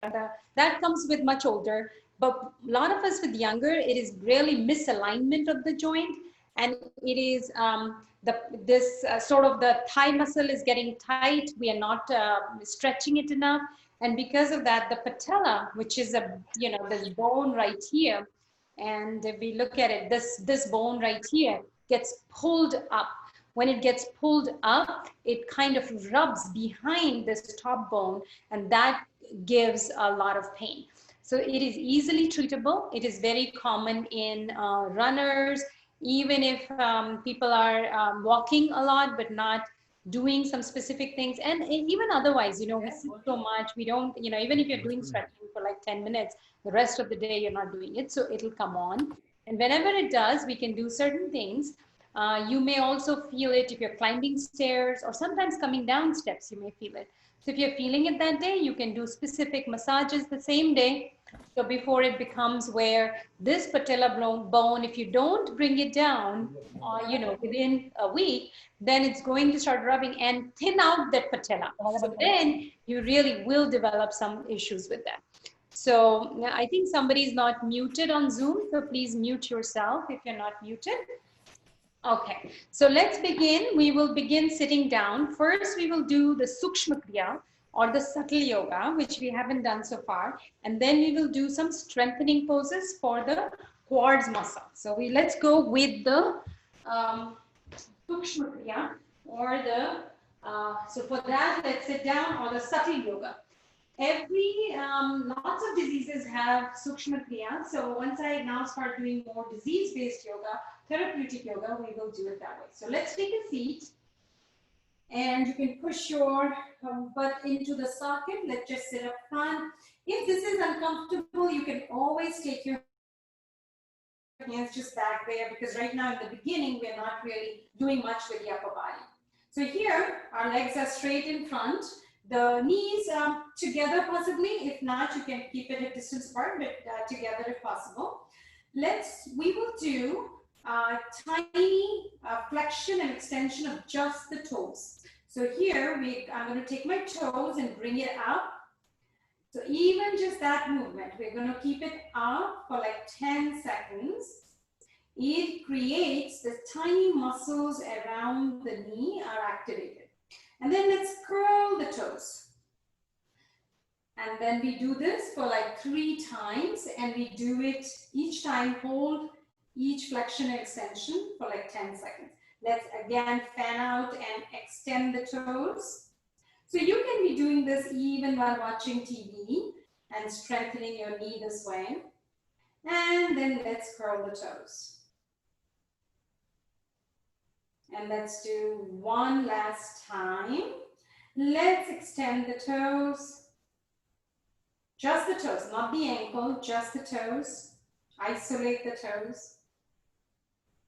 that comes with much older. But a lot of us with younger, it is really misalignment of the joint, and it is sort of the thigh muscle is getting tight. We are not stretching it enough, and because of that, the patella, which is this bone right here, and if we look at it, this bone right here gets pulled up. When it gets pulled up, it kind of rubs behind this top bone, and that gives a lot of pain. So it is easily treatable. It is very common in runners, even if people are walking a lot but not doing some specific things, and even otherwise, we sit so much, we don't, even if you're doing stretching for like 10 minutes, the rest of the day you're not doing it, so it'll come on. And whenever it does, we can do certain things. You may also feel it if you're climbing stairs, or sometimes coming down steps, you may feel it. So if you're feeling it that day, you can do specific massages the same day. So before it becomes where this patella bone, if you don't bring it down, within a week, then it's going to start rubbing and thin out that patella. So then you really will develop some issues with that. So I think somebody's not muted on Zoom, so please mute yourself if you're not muted. Okay, so let's begin. We will begin sitting down. First, we will do the Sukshma Kriya or the subtle yoga, which we haven't done so far. And then we will do some strengthening poses for the quads muscle. So let's go with the Sukshma Kriya or so for that, let's sit down, or the subtle yoga. Lots of diseases have Sukshma Kriya. So once I now start doing more disease-based yoga, therapeutic yoga, we will do it that way. So let's take a seat, and you can push your butt into the socket. Let's just sit up front. If this is uncomfortable, you can always take your hands just back there, because right now in the beginning, we're not really doing much with the upper body. So here, our legs are straight in front. The knees together possibly. If not, you can keep it a distance apart, but together if possible. We will do tiny flexion and extension of just the toes. So here, I'm going to take my toes and bring it up. So even just that movement, we're going to keep it up for like 10 seconds. It creates the tiny muscles around the knee are activated. And then let's curl the toes. And then we do this for like 3 times, and we do it each time, hold each flexion and extension for like 10 seconds. Let's again fan out and extend the toes. So you can be doing this even while watching TV and strengthening your knee this way. And then let's curl the toes. And let's do one last time. Let's extend the toes. Just the toes, not the ankle, just the toes. Isolate the toes.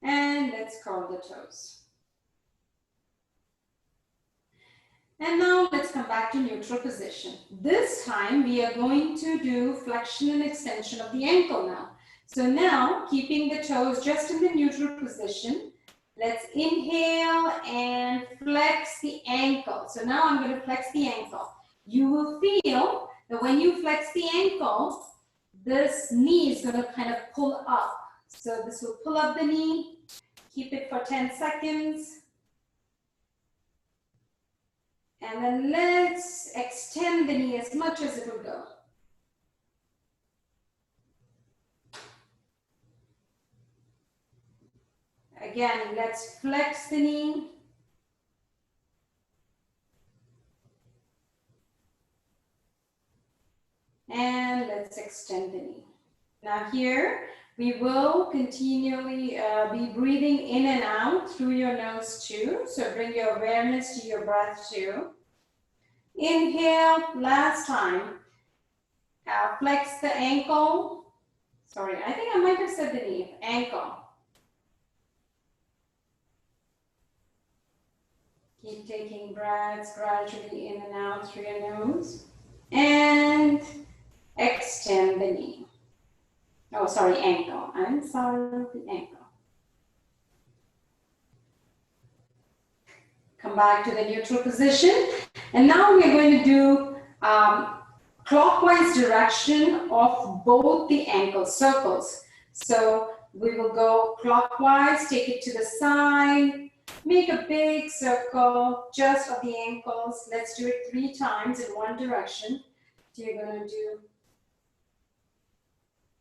And let's curl the toes. And now let's come back to neutral position. This time we are going to do flexion and extension of the ankle now. So now, keeping the toes just in the neutral position, let's inhale and flex the ankle. So now I'm going to flex the ankle. You will feel that when you flex the ankle, this knee is going to kind of pull up. So this will pull up the knee. Keep it for 10 seconds. And then let's extend the knee as much as it will go. Again, let's flex the knee. And let's extend the knee. Now here, we will continually be breathing in and out through your nose too. So bring your awareness to your breath too. Inhale, last time. Flex the ankle. Sorry, I think I might have said the knee. Ankle. Keep taking breaths gradually in and out through your nose. And extend the knee. Oh, sorry, ankle. I'm sorry, the ankle. Come back to the neutral position. And now we're going to do clockwise direction of both the ankle circles. So we will go clockwise, take it to the side, make a big circle just of the ankles. Let's do it 3 times in one direction. So you're going to do.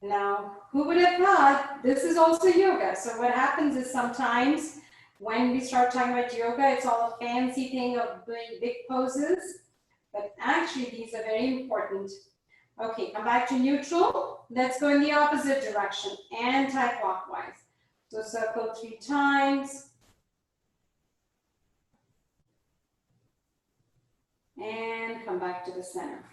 Now, who would have thought this is also yoga? So what happens is sometimes when we start talking about yoga, it's all a fancy thing of doing big poses, but actually these are very important. Okay, come back to neutral. Let's go in the opposite direction, anti-clockwise. So circle 3 times. And come back to the center.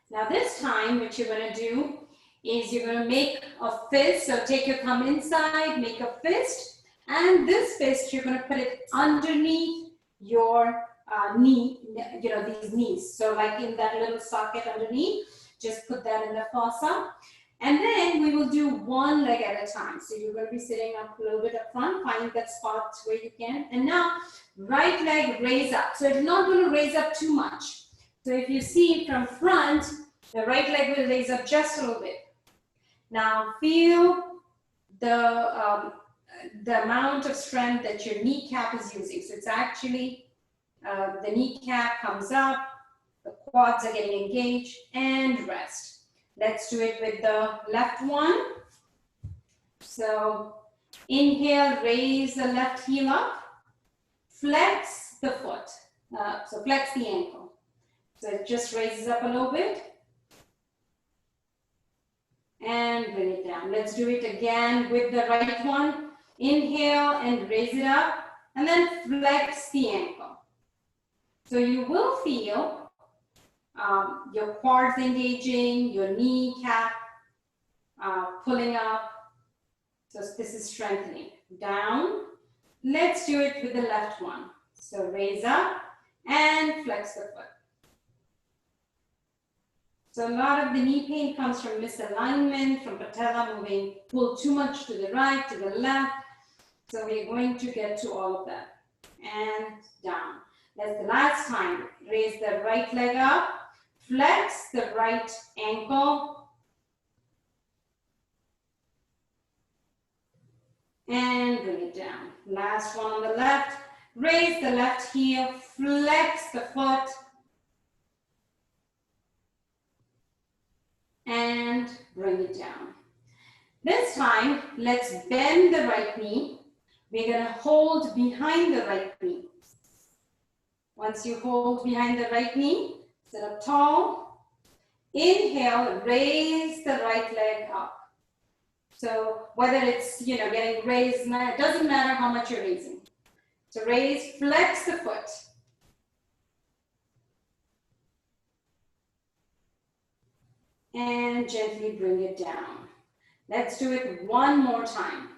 Now this time, what you're going to do is you're going to make a fist. So take your thumb inside, make a fist, and this fist you're going to put it underneath your knee, you know, these knees. So like in that little socket underneath, just put that in the fossa. And then we will do one leg at a time. So you're going to be sitting up a little bit up front, find that spot where you can. And now right leg raise up. So it's not going to raise up too much. So if you see from front, the right leg will raise up just a little bit. Now feel the amount of strength that your kneecap is using. So it's actually the kneecap comes up, the quads are getting engaged, and rest. Let's do it with the left one. So inhale, raise the left heel up, flex the foot. So flex the ankle. So it just raises up a little bit. And bring it down. Let's do it again with the right one. Inhale and raise it up, and then flex the ankle. So you will feel your quads engaging, your kneecap pulling up. So this is strengthening. Down. Let's do it with the left one. So raise up and flex the foot. So a lot of the knee pain comes from misalignment, from patella moving, pull too much to the right, to the left. So we're going to get to all of that. And down. That's the last time. Raise the right leg up, flex the right ankle, and bring it down. Last one on the left. Raise the left heel, flex the foot, and bring it down. This time, let's bend the right knee. We're going to hold behind the right knee. Once you hold behind the right knee, sit up tall. Inhale, raise the right leg up. So whether it's, you know, getting raised, it doesn't matter how much you're raising. So raise, flex the foot. And gently bring it down. Let's do it one more time.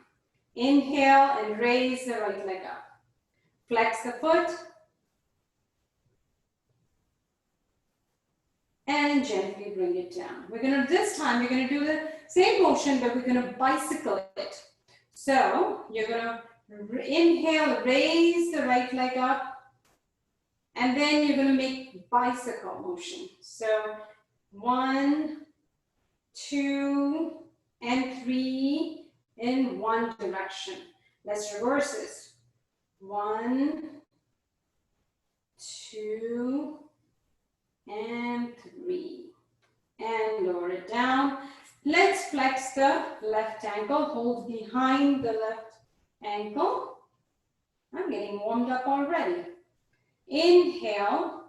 Inhale and raise the right leg up. Flex the foot. And gently bring it down. This time we're gonna do the same motion, but we're gonna bicycle it. So you're gonna inhale, raise the right leg up, and then you're gonna make bicycle motion. So 1, 2, and 3 in one direction. Let's reverse this. 1, 2, and 3. And lower it down. Let's flex the left ankle. Hold behind the left ankle. I'm getting warmed up already. Inhale.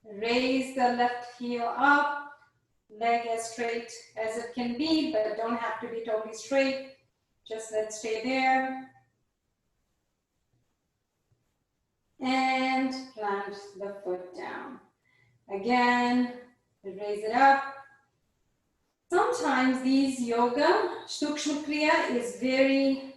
Raise the left heel up. Leg as straight as it can be, but it don't have to be totally straight. Just let's stay there. And plant the foot down. Again, raise it up. Sometimes these yoga, Sukshma Kriya, is very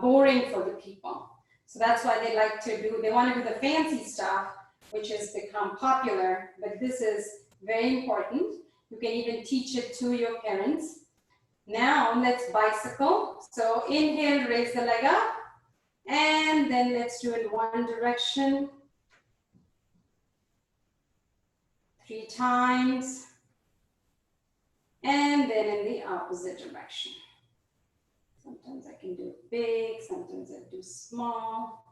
boring for the people. So that's why they like to do, they want to do the fancy stuff, which has become popular, but this is very important. You can even teach it to your parents. Now let's bicycle. So inhale, raise the leg up, and then let's do it one direction. 3 times. And then in the opposite direction. Sometimes I can do big, sometimes I do small.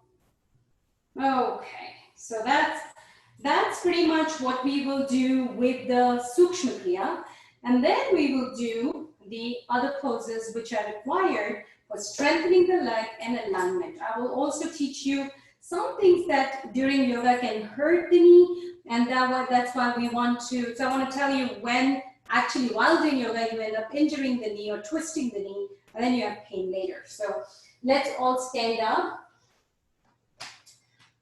Okay, so that's pretty much what we will do with the Sukshma Kriya. And then we will do the other poses which are required for strengthening the leg and alignment. I will also teach you some things that during yoga can hurt the knee, and that's why we want to, so I want to tell you when actually while doing yoga you end up injuring the knee or twisting the knee, and then you have pain later. So let's all stand up.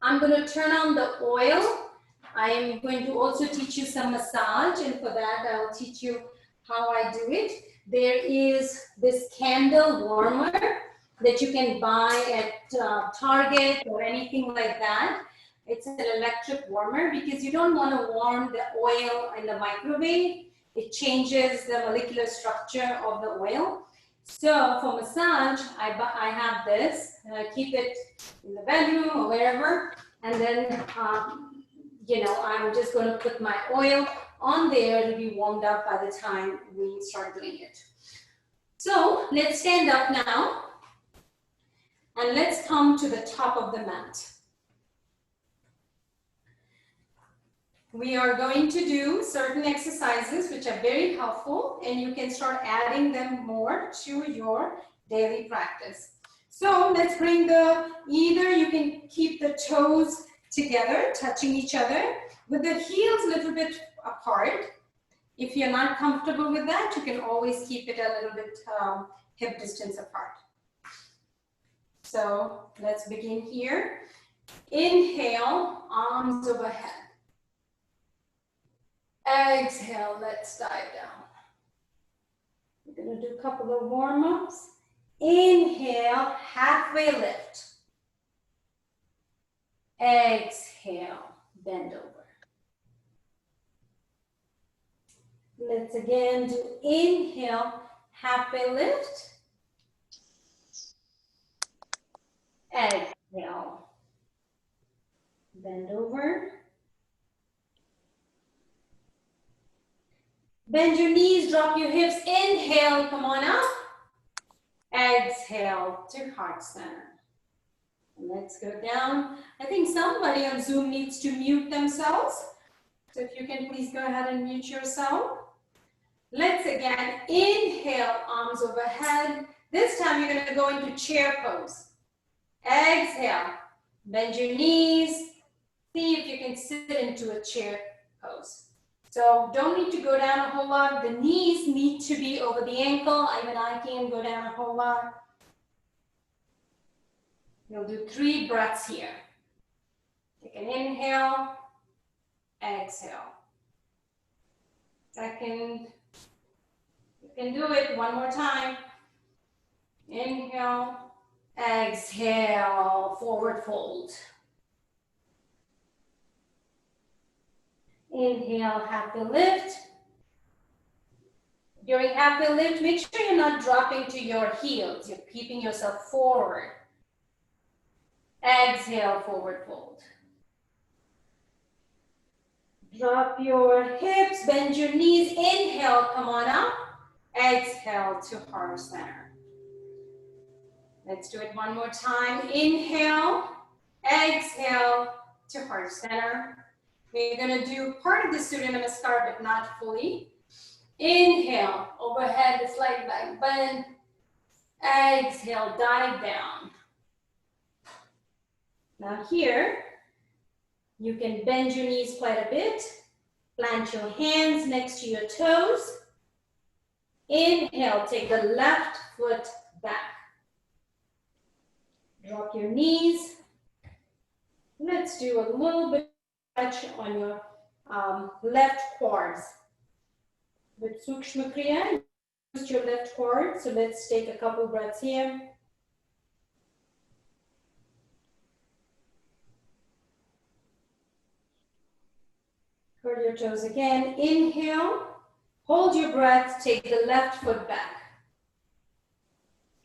I'm going to turn on the oil. I am going to also teach you some massage, and for that I'll teach you how I do it. There is this candle warmer that you can buy at Target or anything like that. It's an electric warmer because you don't want to warm the oil in the microwave. It changes the molecular structure of the oil. So for massage, I have this, and I keep it in the bedroom or wherever, and then, you know, I'm just going to put my oil on there to be warmed up by the time we start doing it. So let's stand up now, and let's come to the top of the mat. We are going to do certain exercises which are very helpful, and you can start adding them more to your daily practice. So let's bring either you can keep the toes together, touching each other, with the heels a little bit apart. If you're not comfortable with that, you can always keep it a little bit hip distance apart. So let's begin here. Inhale, arms overhead. Exhale, let's dive down. We're going to do a couple of warm-ups. Inhale, halfway lift. Exhale, bend over. Let's again do inhale, halfway lift. Exhale, bend over. Bend your knees, drop your hips. Inhale, come on up. Exhale to heart center. Let's go down. I think somebody on Zoom needs to mute themselves. So if you can please go ahead and mute yourself. Let's again inhale, arms overhead. This time you're going to go into chair pose. Exhale, bend your knees. See if you can sit into a chair pose. So don't need to go down a whole lot. The knees need to be over the ankle. Even I can go down a whole lot. You'll do 3 breaths here. Take an inhale, exhale. Second, you can do it one more time. Inhale, exhale, forward fold. Inhale, halfway lift. During halfway lift, make sure you're not dropping to your heels. You're keeping yourself forward. Exhale, forward fold. Drop your hips, bend your knees. Inhale, come on up. Exhale to heart center. Let's do it one more time. Inhale, exhale to heart center. We're going to do part of the Surya Namaskar, but not fully. Inhale, overhead, slight back bend. Exhale, dive down. Now here, you can bend your knees quite a bit. Plant your hands next to your toes. Inhale, take the left foot back. Drop your knees. Let's do a little bit of stretch on your left quads. With Sukshma Kriya, use your left quad. So let's take a couple breaths here. Curl your toes again. Inhale. Hold your breath. Take the left foot back.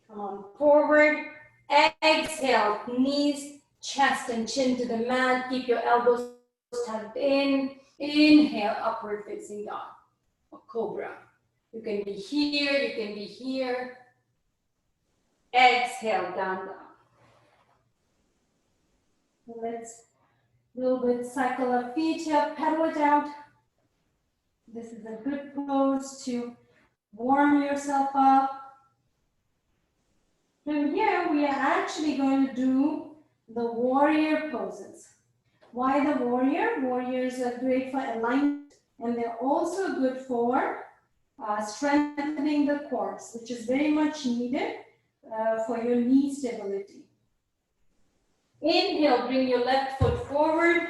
Come on forward. Exhale. Knees, chest, and chin to the mat. Keep your elbows tucked in. Inhale, upward facing dog or cobra. You can be here, you can be here. Exhale, down dog. Let's a little bit cycle our feet here, pedal it out. This is a good pose to warm yourself up. From here, we are actually going to do the warrior poses. Why the warrior? Warriors are great for alignment, and they're also good for strengthening the quads, which is very much needed for your knee stability. Inhale, bring your left foot forward.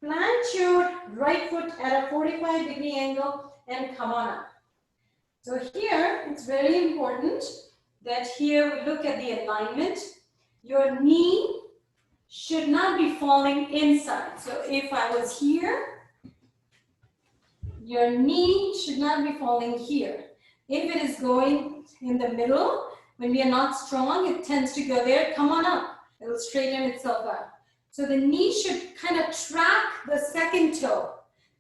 Plant your right foot at a 45-degree angle and come on up. So here, it's very important that here we look at the alignment. Your knee should not be falling inside. So if I was here, your knee should not be falling here. If it is going in the middle, when we are not strong, it tends to go there. Come on up. It will straighten itself out. So the knee should kind of track the second toe.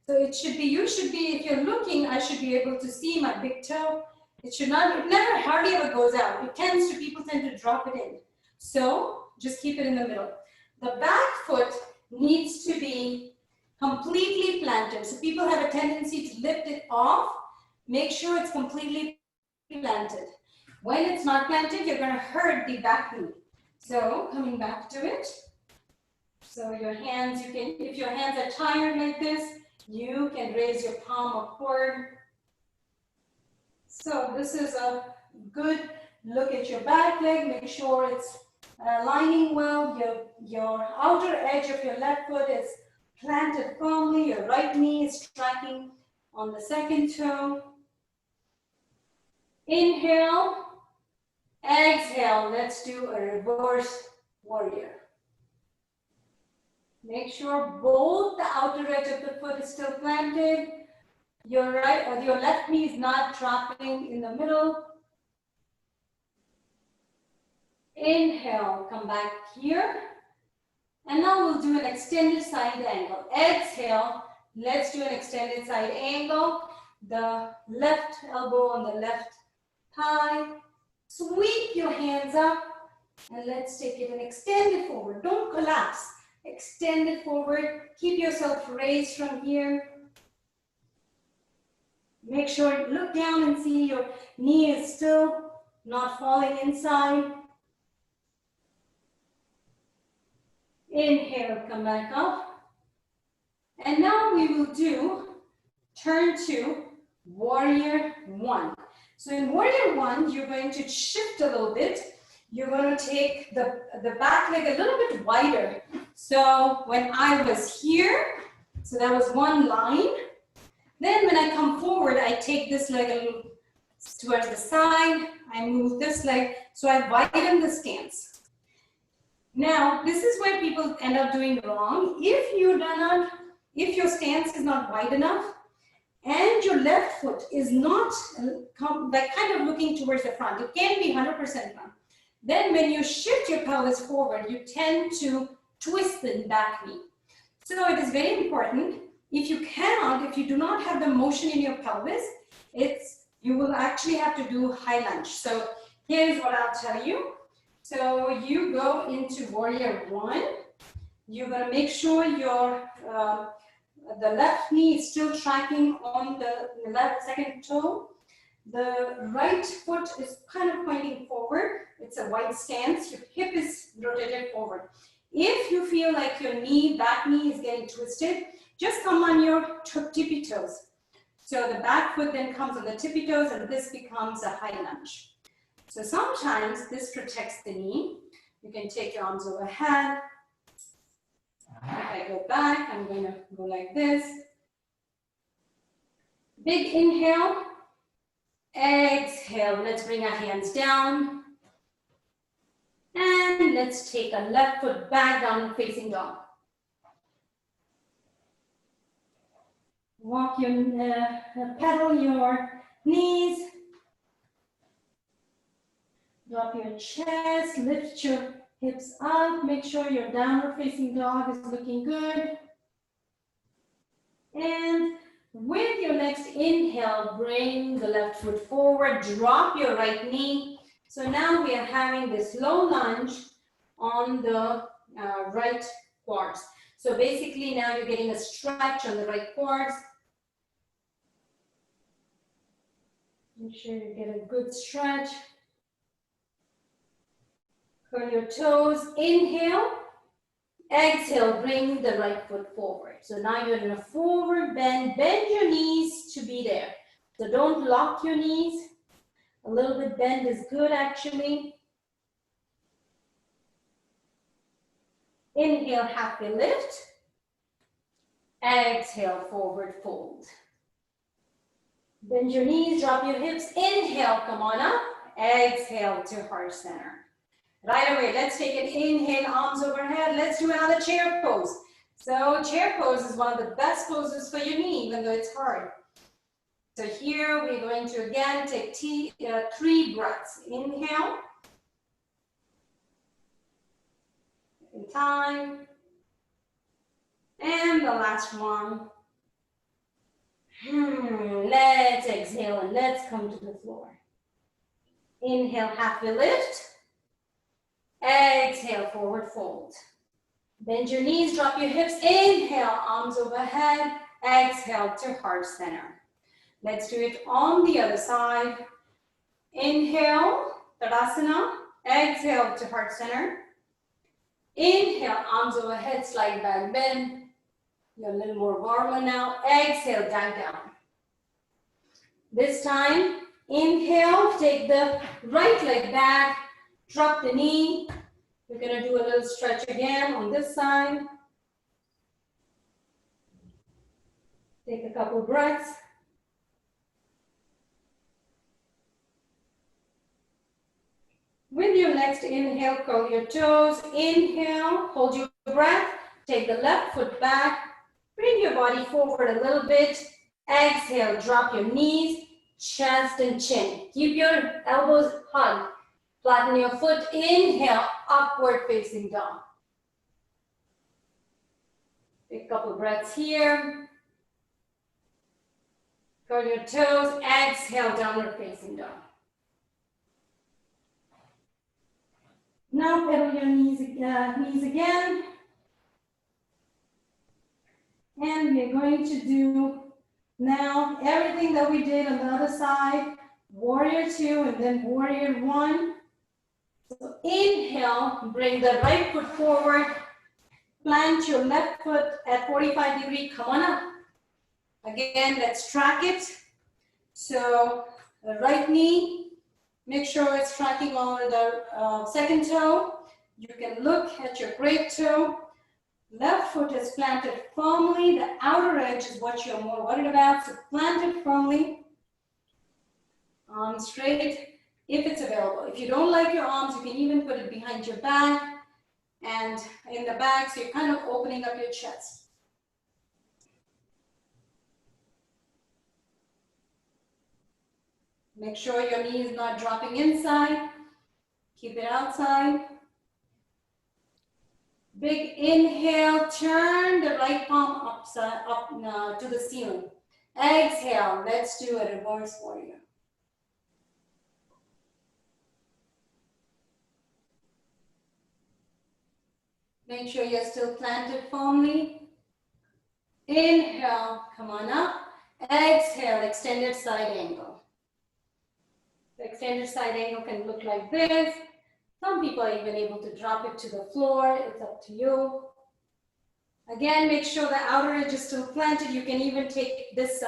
So it should be, you should be, if you're looking, I should be able to see my big toe. It should not, it never, hardly ever goes out. It tends to, people tend to drop it in. So just keep it in the middle. The back foot needs to be completely planted. So people have a tendency to lift it off. Make sure it's completely planted. When it's not planted, you're going to hurt the back knee. So coming back to it. So your hands, you can, if your hands are tired like this, you can raise your palm upward. So this is a good look at your back leg. Make sure it's lining well. Your outer edge of your left foot is planted firmly. Your right knee is tracking on the second toe. Inhale. Exhale. Let's do a reverse warrior. Make sure both the outer edge of the foot is still planted. Your right or your left knee is not trapping in the middle. Inhale, come back here. And now we'll do an extended side angle. Exhale, let's do an extended side angle. The left elbow on the left thigh. Sweep your hands up and let's take it and extend it forward. Don't collapse. Extend it forward. Keep yourself raised from here. Make sure, look down and see your knee is still not falling inside. Inhale, come back up. And now we will do turn to warrior one. So in warrior one, you're going to shift a little bit. You're going to take the back leg a little bit wider. So when I was here, so that was one line. Then when I come forward, I take this leg a little towards the side. I move this leg, so I widen the stance. Now, this is where people end up doing wrong. If your stance is not wide enough, and your left foot is not kind of looking towards the front, it can be 100% front. Then when you shift your pelvis forward, you tend to twist the back knee. So it is very important. If you do not have the motion in your pelvis, you will actually have to do high lunge. So here's what I'll tell you. So you go into warrior one. You're going to make sure the left knee is still tracking on the left second toe. The right foot is kind of pointing forward. It's a wide stance. Your hip is rotated forward. If you feel like your back knee is getting twisted, just come on your tippy toes. So the back foot then comes on the tippy toes and this becomes a high lunge. So sometimes this protects the knee. You can take your arms overhead. If I go back, I'm going to go like this. Big inhale. Exhale. Let's bring our hands down. And let's take a left foot back down facing dog. Walk pedal your knees. Drop your chest, lift your hips up. Make sure your downward facing dog is looking good. And with your next inhale, bring the left foot forward, drop your right knee. So now we are having this low lunge on the right quads. So basically now you're getting a stretch on the right quads. Make sure you get a good stretch. Curl your toes, inhale. Exhale, bring the right foot forward. So now you're in a forward bend. Bend your knees to be there. So don't lock your knees. A little bit bend is good actually. Inhale, halfway lift. Exhale, forward fold. Bend your knees, drop your hips. Inhale, come on up. Exhale to heart center. Right away, let's take an inhale, arms overhead. Let's do another chair pose. So chair pose is one of the best poses for your knee, even though it's hard. So here we're going to again take 3 breaths. Inhale. In time. And the last one. Let's exhale and let's come to the floor. Inhale, halfway lift. Exhale, forward fold. Bend your knees, drop your hips. Inhale, arms overhead. Exhale to heart center. Let's do it on the other side. Inhale, Tadasana. Exhale to heart center. Inhale, arms overhead, slide back, bend. You're a little more warmer now. Exhale, dive down. This time, inhale, take the right leg back, drop the knee. We're gonna do a little stretch again on this side. Take a couple breaths. With your next inhale, curl your toes. Inhale, hold your breath. Take the left foot back. Bring your body forward a little bit. Exhale, drop your knees, chest and chin. Keep your elbows hugged. Flatten your foot. Inhale, upward facing dog. Take a couple breaths here. Curl your toes. Exhale, downward facing dog. Now pedal your knees again. And we're going to do now everything that we did on the other side. Warrior 2 and then warrior 1. So inhale, bring the right foot forward. Plant your left foot at 45 degrees. Come on up. Again, let's track it. So the right knee, make sure it's tracking on the second toe. You can look at your great toe. Left foot is planted firmly. The outer edge is what you're more worried about. So plant it firmly. Arms straight, if it's available. If you don't like your arms, you can even put it behind your back and in the back, so you're kind of opening up your chest. Make sure your knee is not dropping inside. Keep it outside. Big inhale, turn the right palm up to the ceiling. Exhale, let's do a reverse warrior. Make sure you're still planted firmly. Inhale, come on up. Exhale, extended side angle. The extended side angle can look like this. Some people are even able to drop it to the floor. It's up to you. Again, make sure the outer edge is still planted. You can even take this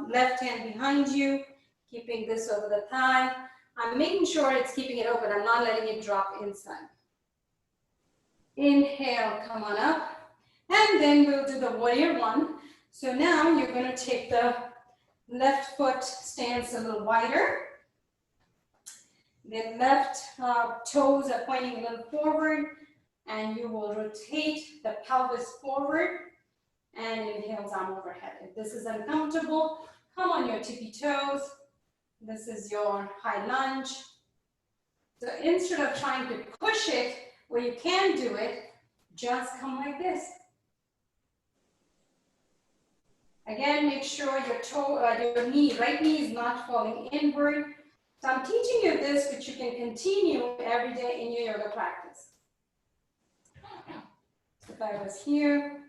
left hand behind you, keeping this over the thigh. I'm making sure it's keeping it open. I'm not letting it drop inside. Inhale, come on up. And then we'll do the warrior 1. So now you're going to take the left foot stance a little wider. The left toes are pointing a little forward, and you will rotate the pelvis forward and inhale arm overhead. If this is uncomfortable, come on your tippy toes. This is your high lunge. So instead of trying to push it where you can do it, just come like this. Again, make sure your your knee, right knee is not falling inward. So I'm teaching you this, but you can continue every day in your yoga practice. So if I was here,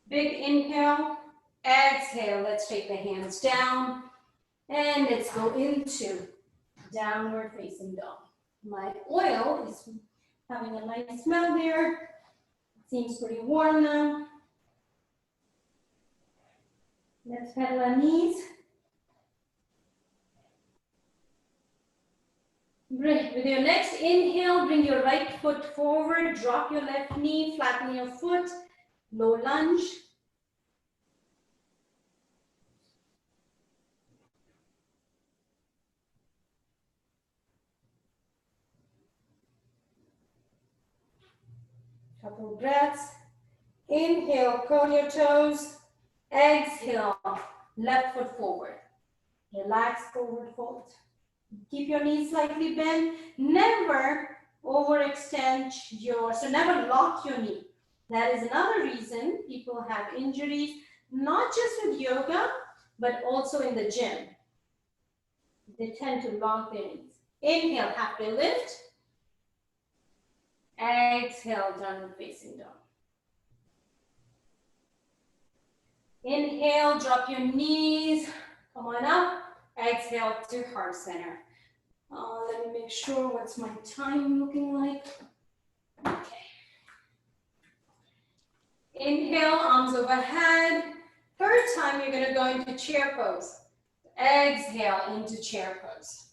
big inhale, exhale. Let's take the hands down and let's go into downward facing dog. My oil is having a nice smell there. Seems pretty warm now. Let's pedal our knees. Great. With your next inhale, bring your right foot forward, drop your left knee, flatten your foot, low lunge. Couple breaths. Inhale, curl your toes. Exhale, left foot forward. Relax, forward fold. Keep your knees slightly bent. Never overextend so never lock your knee. That is another reason people have injuries, not just with yoga, but also in the gym. They tend to lock their knees. Inhale, halfway lift. Exhale, downward facing dog. Inhale, drop your knees. Come on up. Exhale to heart center. Let me make sure what's my time looking like. Okay. Inhale, arms overhead. Third time, you're going to go into chair pose. Exhale into chair pose.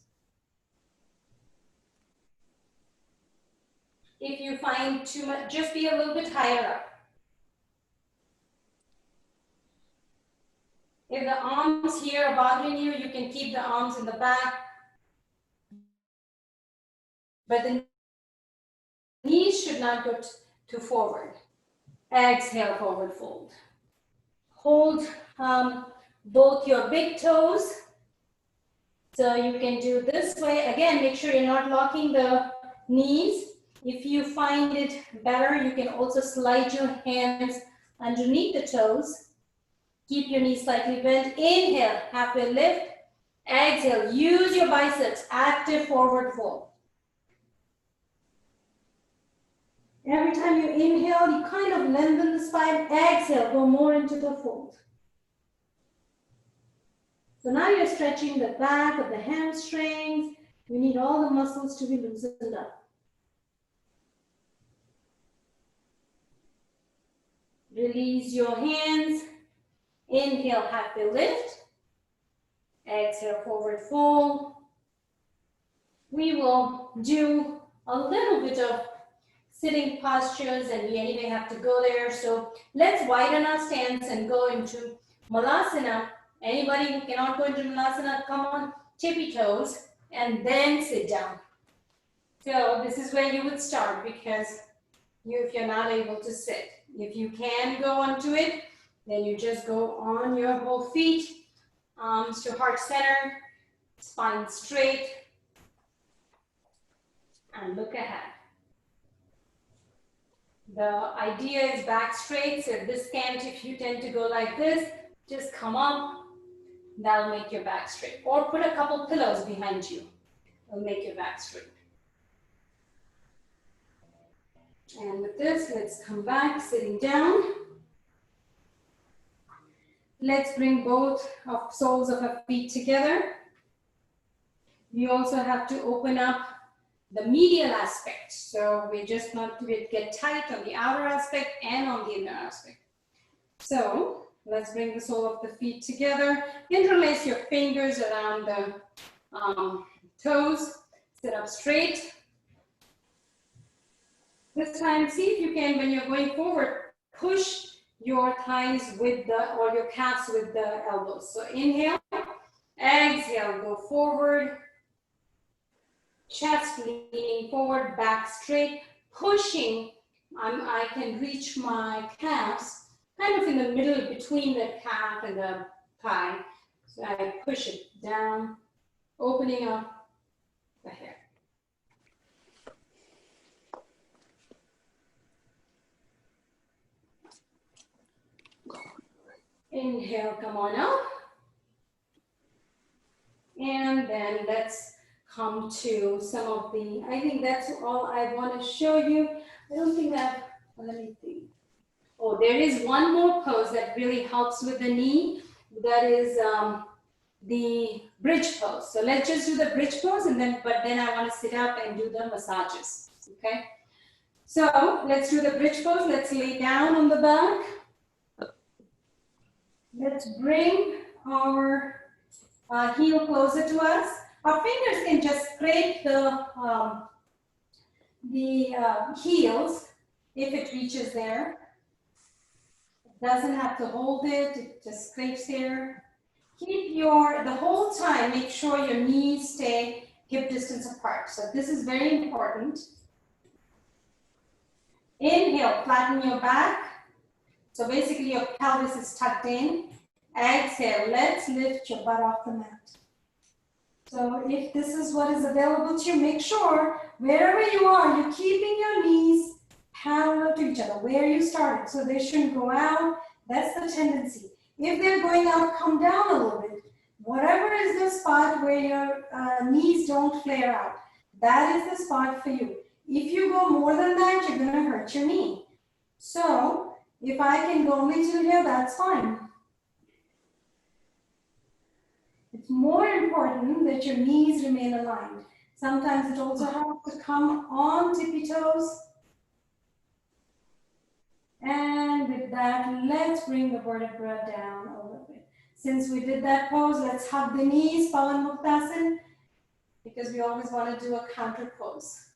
If you find too much, just be a little bit higher up. If the arms here are bothering you, you can keep the arms in the back. But the knees should not go too forward. Exhale, forward fold. Hold both your big toes. So you can do this way. Again, make sure you're not locking the knees. If you find it better, you can also slide your hands underneath the toes. Keep your knees slightly bent. Inhale, halfway lift. Exhale, use your biceps, active forward fold. Every time you inhale, you kind of lengthen the spine. Exhale, go more into the fold. So now you're stretching the back of the hamstrings. You need all the muscles to be loosened up. Release your hands. Inhale, halfway lift. Exhale, forward fold. We will do a little bit of sitting postures, and we anyway have to go there. So let's widen our stance and go into Malasana. Anybody who cannot go into Malasana, come on, tippy toes, and then sit down. So this is where you would start, because if you're not able to sit. If you can go onto it, then you just go on your whole feet, arms to heart center, spine straight, and look ahead. The idea is back straight, so if you tend to go like this, just come up, that'll make your back straight. Or put a couple pillows behind you, it'll make your back straight. And with this, let's come back, sitting down. Let's bring both of soles of our feet together. We also have to open up the medial aspect. So we just want to get tight on the outer aspect and on the inner aspect. So let's bring the sole of the feet together. Interlace your fingers around the toes. Sit up straight. This time, see if you can, when you're going forward, push your thighs with or your calves with the elbows. So inhale, exhale, go forward. Chest leaning forward, back straight, pushing. I can reach my calves kind of in the middle between the calf and the thigh. So I push it down, opening up the hair. Inhale, come on up. And then let's come to some of the, I think that's all I want to show you. I don't think that, let me think. Oh, there is one more pose that really helps with the knee. That is the bridge pose. So let's just do the bridge pose and then, but then I want to sit up and do the massages, okay? So let's do the bridge pose. Let's lay down on the back. Let's bring our heel closer to us. Our fingers can just scrape the heels if it reaches there. It doesn't have to hold it, it just scrapes there. Keep the whole time, make sure your knees stay hip distance apart. So this is very important. Inhale, flatten your back. So basically your pelvis is tucked in. Exhale, let's lift your butt off the mat. So if this is what is available to you, make sure wherever you are, you're keeping your knees parallel to each other, where you started. So they shouldn't go out. That's the tendency. If they're going out, come down a little bit. Whatever is the spot where your knees don't flare out, that is the spot for you. If you go more than that, you're going to hurt your knee. So if I can go only to here, that's fine. It's more important that your knees remain aligned. Sometimes it also has to come on tippy toes. And with that, let's bring the vertebra down a little bit. Since we did that pose, let's hug the knees, Pawan Muktasan, because we always want to do a counter pose.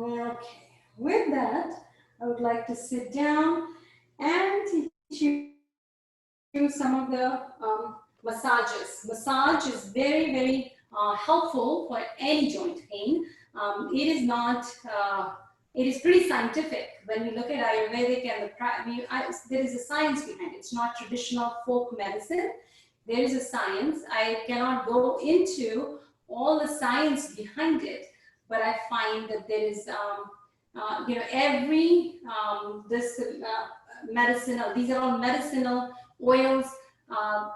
Okay, with that, I would like to sit down and teach you some of the massages. Massage is very, very helpful for any joint pain. It is not, it is pretty scientific. When we look at Ayurvedic and there is a science behind it. It's not traditional folk medicine. There is a science. I cannot go into all the science behind it, but I find that there is, every, medicinal, these are all medicinal oils.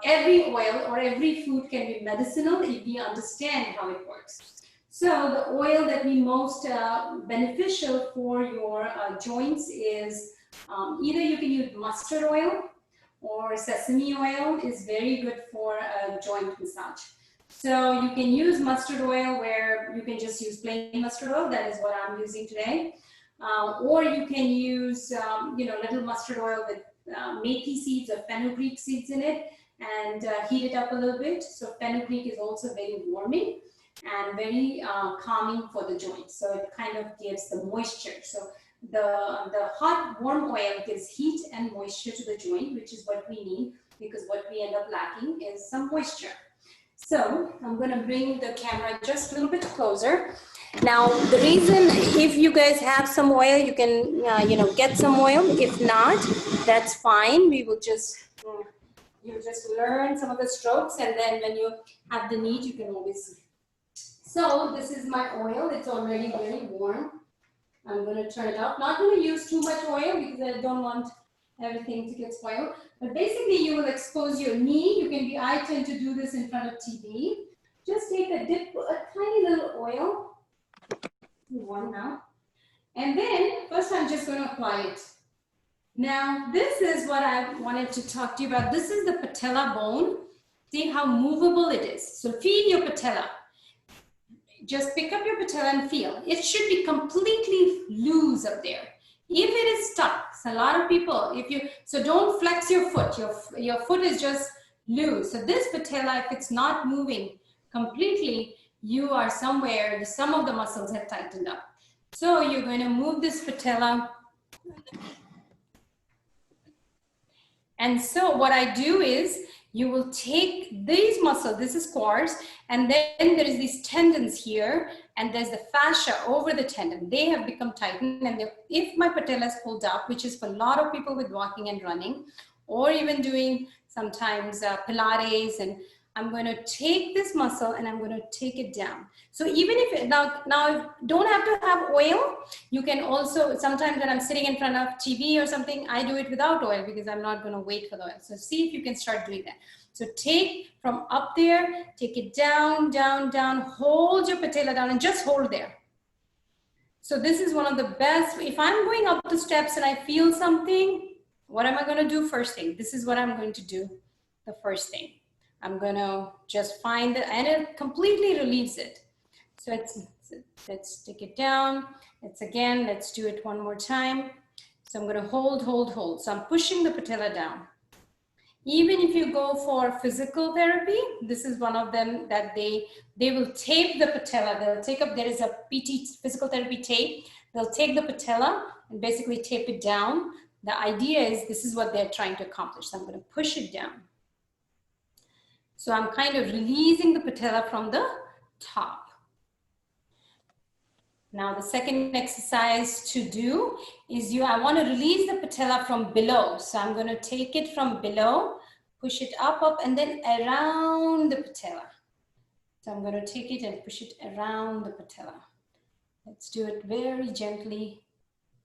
Every oil or every food can be medicinal if we understand how it works. So the oil that we most beneficial for your joints is either you can use mustard oil or sesame oil is very good for a joint massage. So you can use mustard oil where you can just use plain mustard oil. That is what I'm using today. Or you can use, little mustard oil with methi seeds or fenugreek seeds in it and heat it up a little bit. So fenugreek is also very warming and very calming for the joints. So it kind of gives the moisture. So the hot warm oil gives heat and moisture to the joint, which is what we need because what we end up lacking is some moisture. So I'm going to bring the camera just a little bit closer. Now, the reason, if you guys have some oil, you can, get some oil. If not, that's fine. We will just, you just learn some of the strokes. And then when you have the need, you can always. So this is my oil. It's already very warm. I'm going to turn it up. Not going to use too much oil because I don't want everything to get spoiled. But basically, you will expose your knee. I tend to do this in front of TV. Just take a tiny little oil. One now. And then first I'm just going to apply it. Now this is what I wanted to talk to you about. This is the patella bone. See how movable it is. So feel your patella. Just pick up your patella and feel. It should be completely loose up there. If it is stuck, so a lot of people, so don't flex your foot. Your foot is just loose. So this patella, if it's not moving completely, you are somewhere, some of the muscles have tightened up. So you're going to move this patella. And so what I do is you will take these muscles, this is quads, and then there is these tendons here, and there's the fascia over the tendon. They have become tightened, and if my patella is pulled up, which is for a lot of people with walking and running, or even doing sometimes Pilates and I'm going to take this muscle and I'm going to take it down. So even if now don't have to have oil. You can also, sometimes when I'm sitting in front of TV or something, I do it without oil because I'm not going to wait for the oil. So see if you can start doing that. So take from up there, take it down, down, down, hold your patella down and just hold there. So this is one of the best. If I'm going up the steps and I feel something, what am I going to do first thing? This is what I'm going to do the first thing. I'm going to just find it, and it completely relieves it. So let's take it down. Let's do it one more time. So I'm going to hold, hold, hold. So I'm pushing the patella down. Even if you go for physical therapy, this is one of them that they will tape the patella. They'll take up, there is a PT, physical therapy tape. They'll take the patella and basically tape it down. The idea is this is what they're trying to accomplish. So I'm going to push it down. So I'm kind of releasing the patella from the top. Now the second exercise to do is I want to release the patella from below. So I'm going to take it from below, push it up, and then around the patella. So I'm going to take it and push it around the patella. Let's do it very gently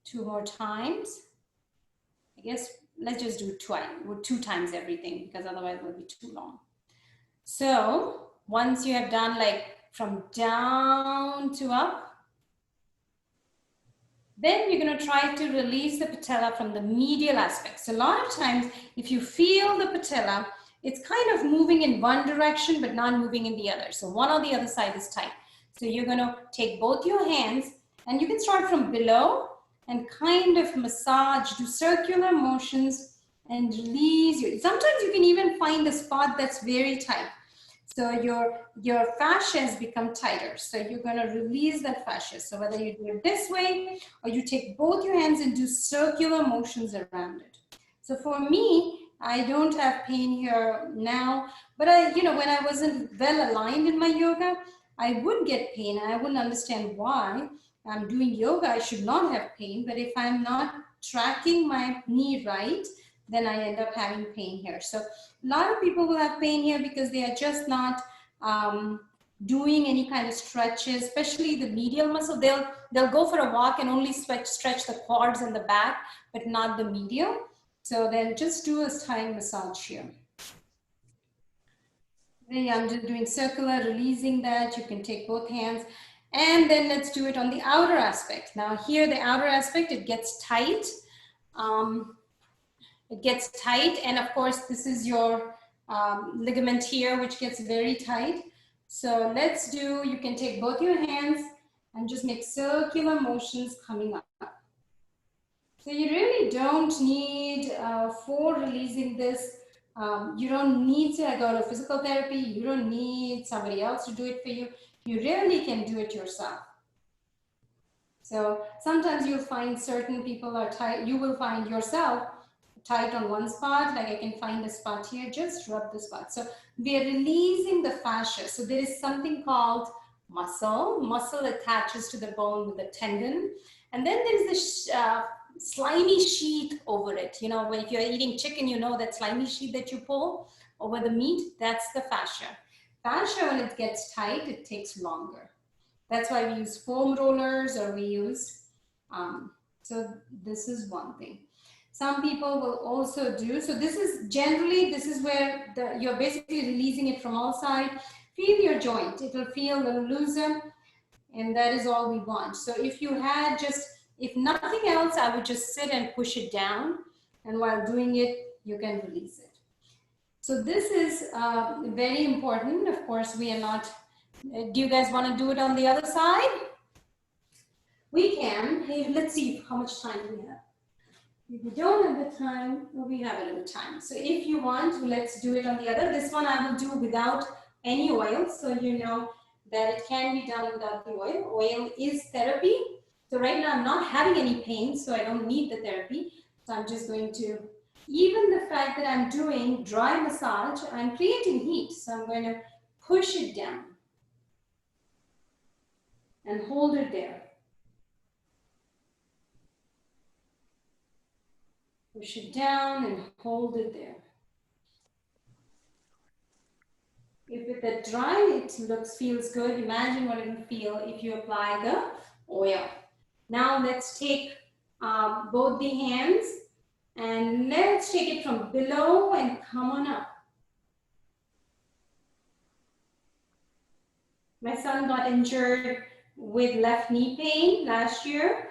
2 more times. I guess let's just do two times everything because otherwise it will be too long. So once you have done like from down to up, then you're going to try to release the patella from the medial aspect. So a lot of times, if you feel the patella, it's kind of moving in one direction, but not moving in the other. So one or the other side is tight. So you're going to take both your hands and you can start from below and kind of massage, do circular motions and release. Sometimes you can even find a spot that's very tight. So your fascia has become tighter. So you're going to release that fascia. So whether you do it this way or you take both your hands and do circular motions around it. So for me, I don't have pain here now, but when I wasn't well aligned in my yoga, I would get pain. I wouldn't understand why. I'm doing yoga, I should not have pain, but if I'm not tracking my knee right, then I end up having pain here. So a lot of people will have pain here because they are just not doing any kind of stretches, especially the medial muscle. They'll go for a walk and only stretch the quads and the back, but not the medial. So then just do a Thai massage here. I'm just doing circular, releasing that. You can take both hands. And then let's do it on the outer aspect. Now here, the outer aspect, it gets tight. It gets tight. And of course, this is your ligament here, which gets very tight. So let's do, you can take both your hands and just make circular motions coming up. So you really don't need, for releasing this, you don't need to go to physical therapy. You don't need somebody else to do it for you. You really can do it yourself. So sometimes you'll find certain people are tight. You will find yourself tight on one spot, like I can find a spot here, just rub the spot. So we are releasing the fascia. So there is something called muscle. Muscle attaches to the bone with a tendon. And then there's this slimy sheath over it. When you're eating chicken, that slimy sheath that you pull over the meat, that's the fascia. Fascia, when it gets tight, it takes longer. That's why we use foam rollers or we use, so this is one thing. Some people will also do, so this is where you're basically releasing it from all sides. Feel your joint, it will feel a little looser, and that is all we want. So if you had if nothing else, I would just sit and push it down, and while doing it, you can release it. So this is very important. Of course, we are not, do you guys want to do it on the other side? We can. Hey, let's see how much time we have. If you don't have the time, we have a little time. So if you want, let's do it on the other. This one I will do without any oil. So you know that it can be done without the oil. Oil is therapy. So right now I'm not having any pain, so I don't need the therapy. So I'm just going to, even the fact that I'm doing dry massage, I'm creating heat. So I'm going to push it down and hold it there. Push it down and hold it there. If it's dry, it feels good. Imagine what it will feel if you apply the oil. Now let's take both the hands and let's take it from below and come on up. My son got injured with left knee pain last year.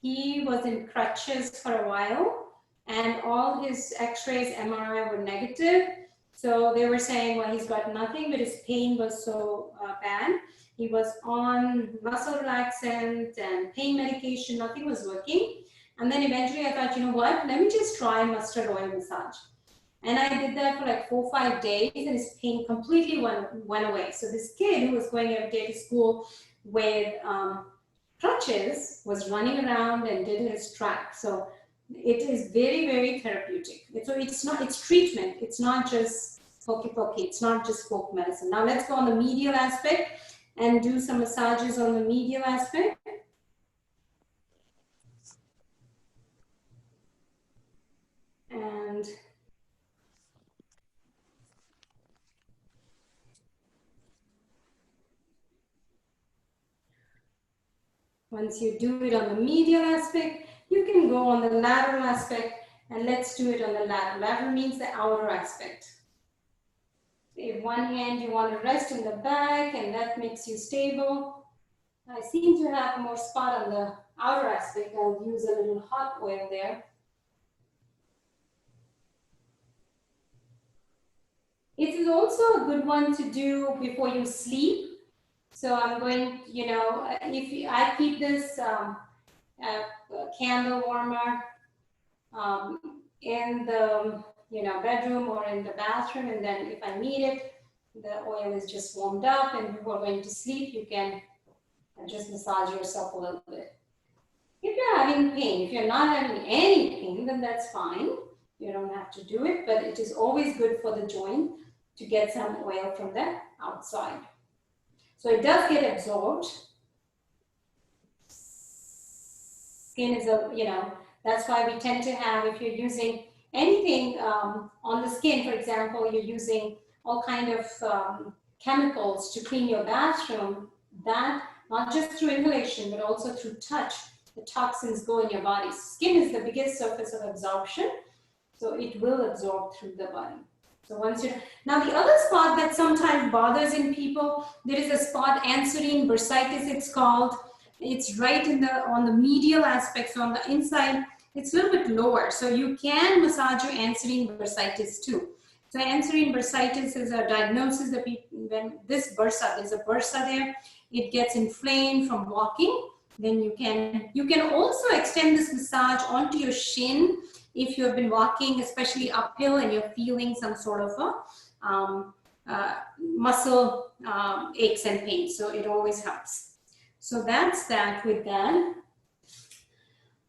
He was in crutches for a while and all his x-rays, MRI were negative. So they were saying, well, he's got nothing, but his pain was so bad. He was on muscle relaxant and pain medication, nothing was working. And then eventually I thought, you know what, let me just try mustard oil massage. And I did that for like 4 or 5 days and his pain completely went away. So this kid who was going every day to school with crutches was running around and did his track. So it is very, very therapeutic. So it's treatment. It's not just pokey, it's not just folk medicine. Now let's go on the medial aspect and do some massages on the medial aspect. And once you do it on the medial aspect, you can go on the lateral aspect and let's do it on the lateral. Lateral means the outer aspect. If one hand you want to rest in the back and that makes you stable. I seem to have more spot on the outer aspect. I'll use a little hot oil there. It is also a good one to do before you sleep. So I'm going, I keep this candle warmer in the bedroom or in the bathroom, and then if I need it, the oil is just warmed up, and before going to sleep, you can just massage yourself a little bit. If you're having pain, if you're not having any pain, then that's fine. You don't have to do it, but it is always good for the joint to get some oil from the outside. So it does get absorbed. Skin is that's why we tend to have, if you're using anything on the skin, for example, you're using all kind of chemicals to clean your bathroom, that not just through inhalation, but also through touch, the toxins go in your body. Skin is the biggest surface of absorption, so it will absorb through the body. So once you, now the other spot that sometimes bothers in people, there is a spot, anserine bursitis it's called. It's right on the medial aspect, so on the inside, it's a little bit lower. So you can massage your anserine bursitis too. So anserine bursitis is a diagnosis that when this bursa, there's a bursa there, it gets inflamed from walking. Then you can also extend this massage onto your shin if you have been walking, especially uphill, and you're feeling some sort of a muscle aches and pains. So it always helps. So that's that with that.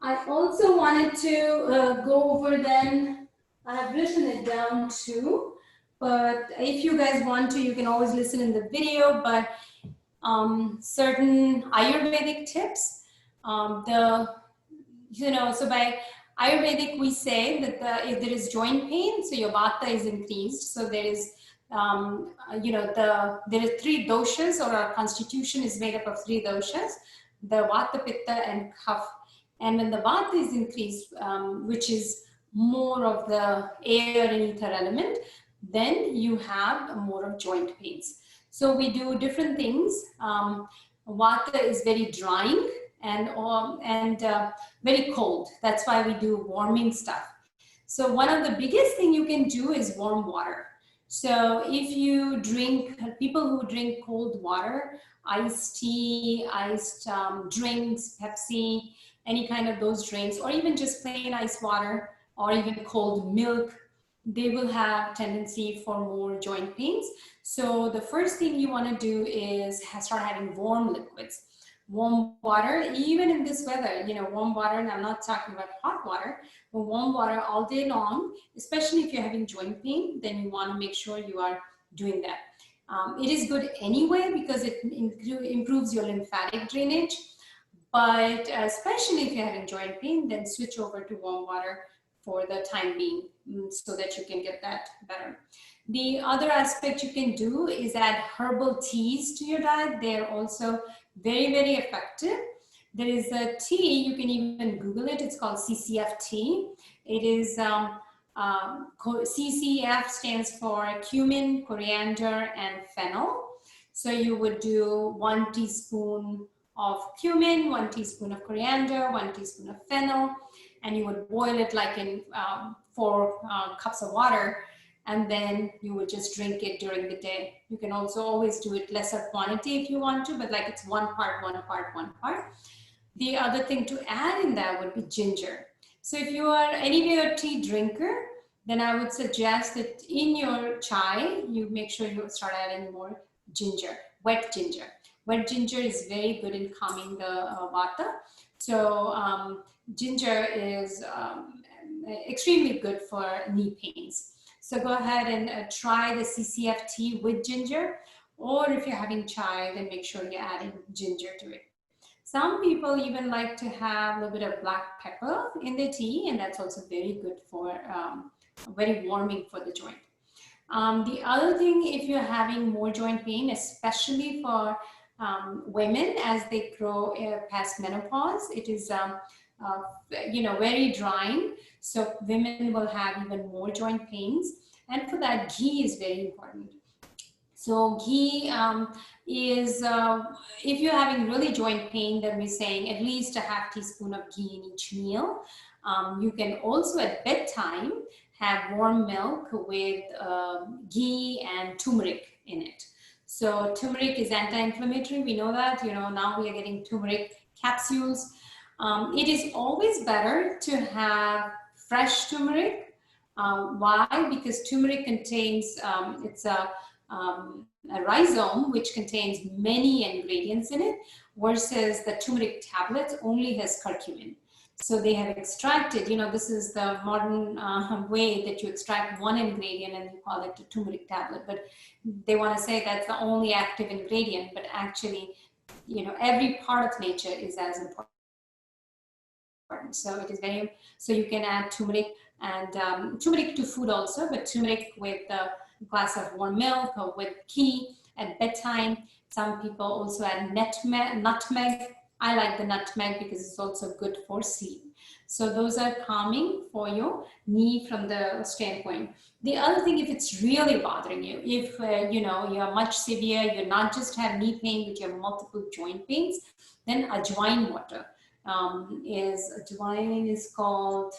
I also wanted to go over then, I have written it down too, but if you guys want to, you can always listen in the video, but certain Ayurvedic tips, so by Ayurvedic we say that if there is joint pain, so your vata is increased, so there is there are 3 doshas, or our constitution is made up of 3 doshas, the vata, pitta and kapha. And when the vata is increased, which is more of the air and ether element, then you have more of joint pains. So we do different things. Vata is very drying and very cold. That's why we do warming stuff. So one of the biggest thing you can do is warm water. So if you drink, people who drink cold water, iced tea, iced drinks, Pepsi, any kind of those drinks, or even just plain ice water, or even cold milk, they will have tendency for more joint pains. So the first thing you want to do is start having warm liquids. Warm water, even in this weather, warm water, and I'm not talking about hot water, but warm water all day long, especially if you're having joint pain, then you want to make sure you are doing that. It is good anyway because it improves your lymphatic drainage, but especially if you're having joint pain, then switch over to warm water for the time being, so that you can get that better. The other aspect you can do is add herbal teas to your diet. They're also very, very effective. There is a tea, you can even Google it, it's called CCF tea. It is, CCF stands for cumin, coriander, and fennel. So you would do 1 teaspoon of cumin, 1 teaspoon of coriander, 1 teaspoon of fennel, and you would boil it like in 4 cups of water, and then you would just drink it during the day. You can also always do it lesser quantity if you want to, but like it's 1 part, 1 part, 1 part. The other thing to add in that would be ginger. So if you are anyway a tea drinker, then I would suggest that in your chai, you make sure you start adding more ginger, wet ginger. Wet ginger is very good in calming the vata. So ginger is extremely good for knee pains. So go ahead and try the CCF tea with ginger, or if you're having chai, then make sure you're adding ginger to it. Some people even like to have a little bit of black pepper in their tea, and that's also very good for, very warming for the joint. The other thing, if you're having more joint pain, especially for women as they grow past menopause, it is very drying. So women will have even more joint pains, and for that, ghee is very important. So ghee is, if you're having really joint pain, then we're saying at least a half teaspoon of ghee in each meal. You can also at bedtime have warm milk with ghee and turmeric in it. So turmeric is anti-inflammatory. We know that, now we are getting turmeric capsules. It is always better to have fresh turmeric. Why? Because turmeric contains, it's a rhizome which contains many ingredients in it, versus the turmeric tablets only has curcumin. So they have extracted, this is the modern way that you extract one ingredient and you call it a turmeric tablet, but they want to say that's the only active ingredient, but actually, every part of nature is as important. So it is very, so you can add turmeric and turmeric to food also, but turmeric with a glass of warm milk or with ghee at bedtime. Some people also add nutmeg. I like the nutmeg because it's also good for sleep. So those are calming for your knee from the standpoint. The other thing, if it's really bothering you, if you're much severe, you not just have knee pain, but you have multiple joint pains, then ajwain water ajwain is called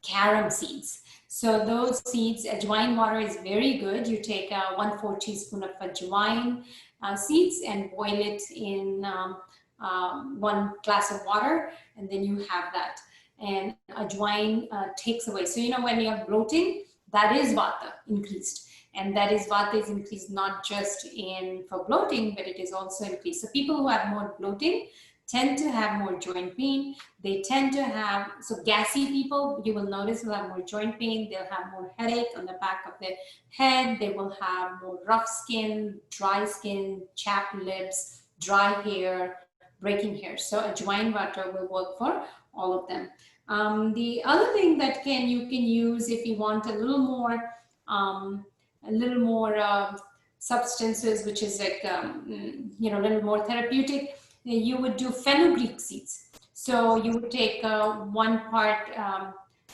carom seeds. So those seeds, ajwain water is very good. You take 1/4 teaspoon of ajwain seeds and boil it in 1 glass of water, and then you have that. And ajwain takes away. So when you're bloating, that is vata increased. And that is vata is increased not just for bloating, but it is also increased. So people who have more bloating tend to have more joint pain. They tend to have, so gassy people, you will notice, will have more joint pain. They'll have more headache on the back of their head. They will have more rough skin, dry skin, chapped lips, dry hair, breaking hair. So ajwain water will work for all of them. The other thing that you can use if you want a little more substances, which is like a little more therapeutic, you would do fenugreek seeds. So you would take 1 part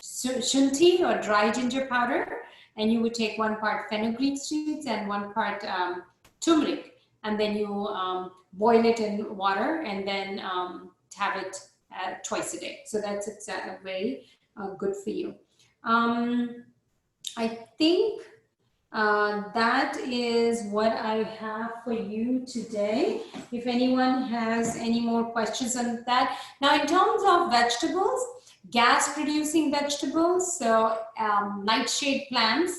shunti or dry ginger powder, and you would take 1 part fenugreek seeds and 1 part turmeric, and then you boil it in water and then have it twice a day. So that's very good for you. I think that is what I have for you today. If anyone has any more questions on that. Now, in terms of vegetables, gas-producing vegetables, so nightshade plants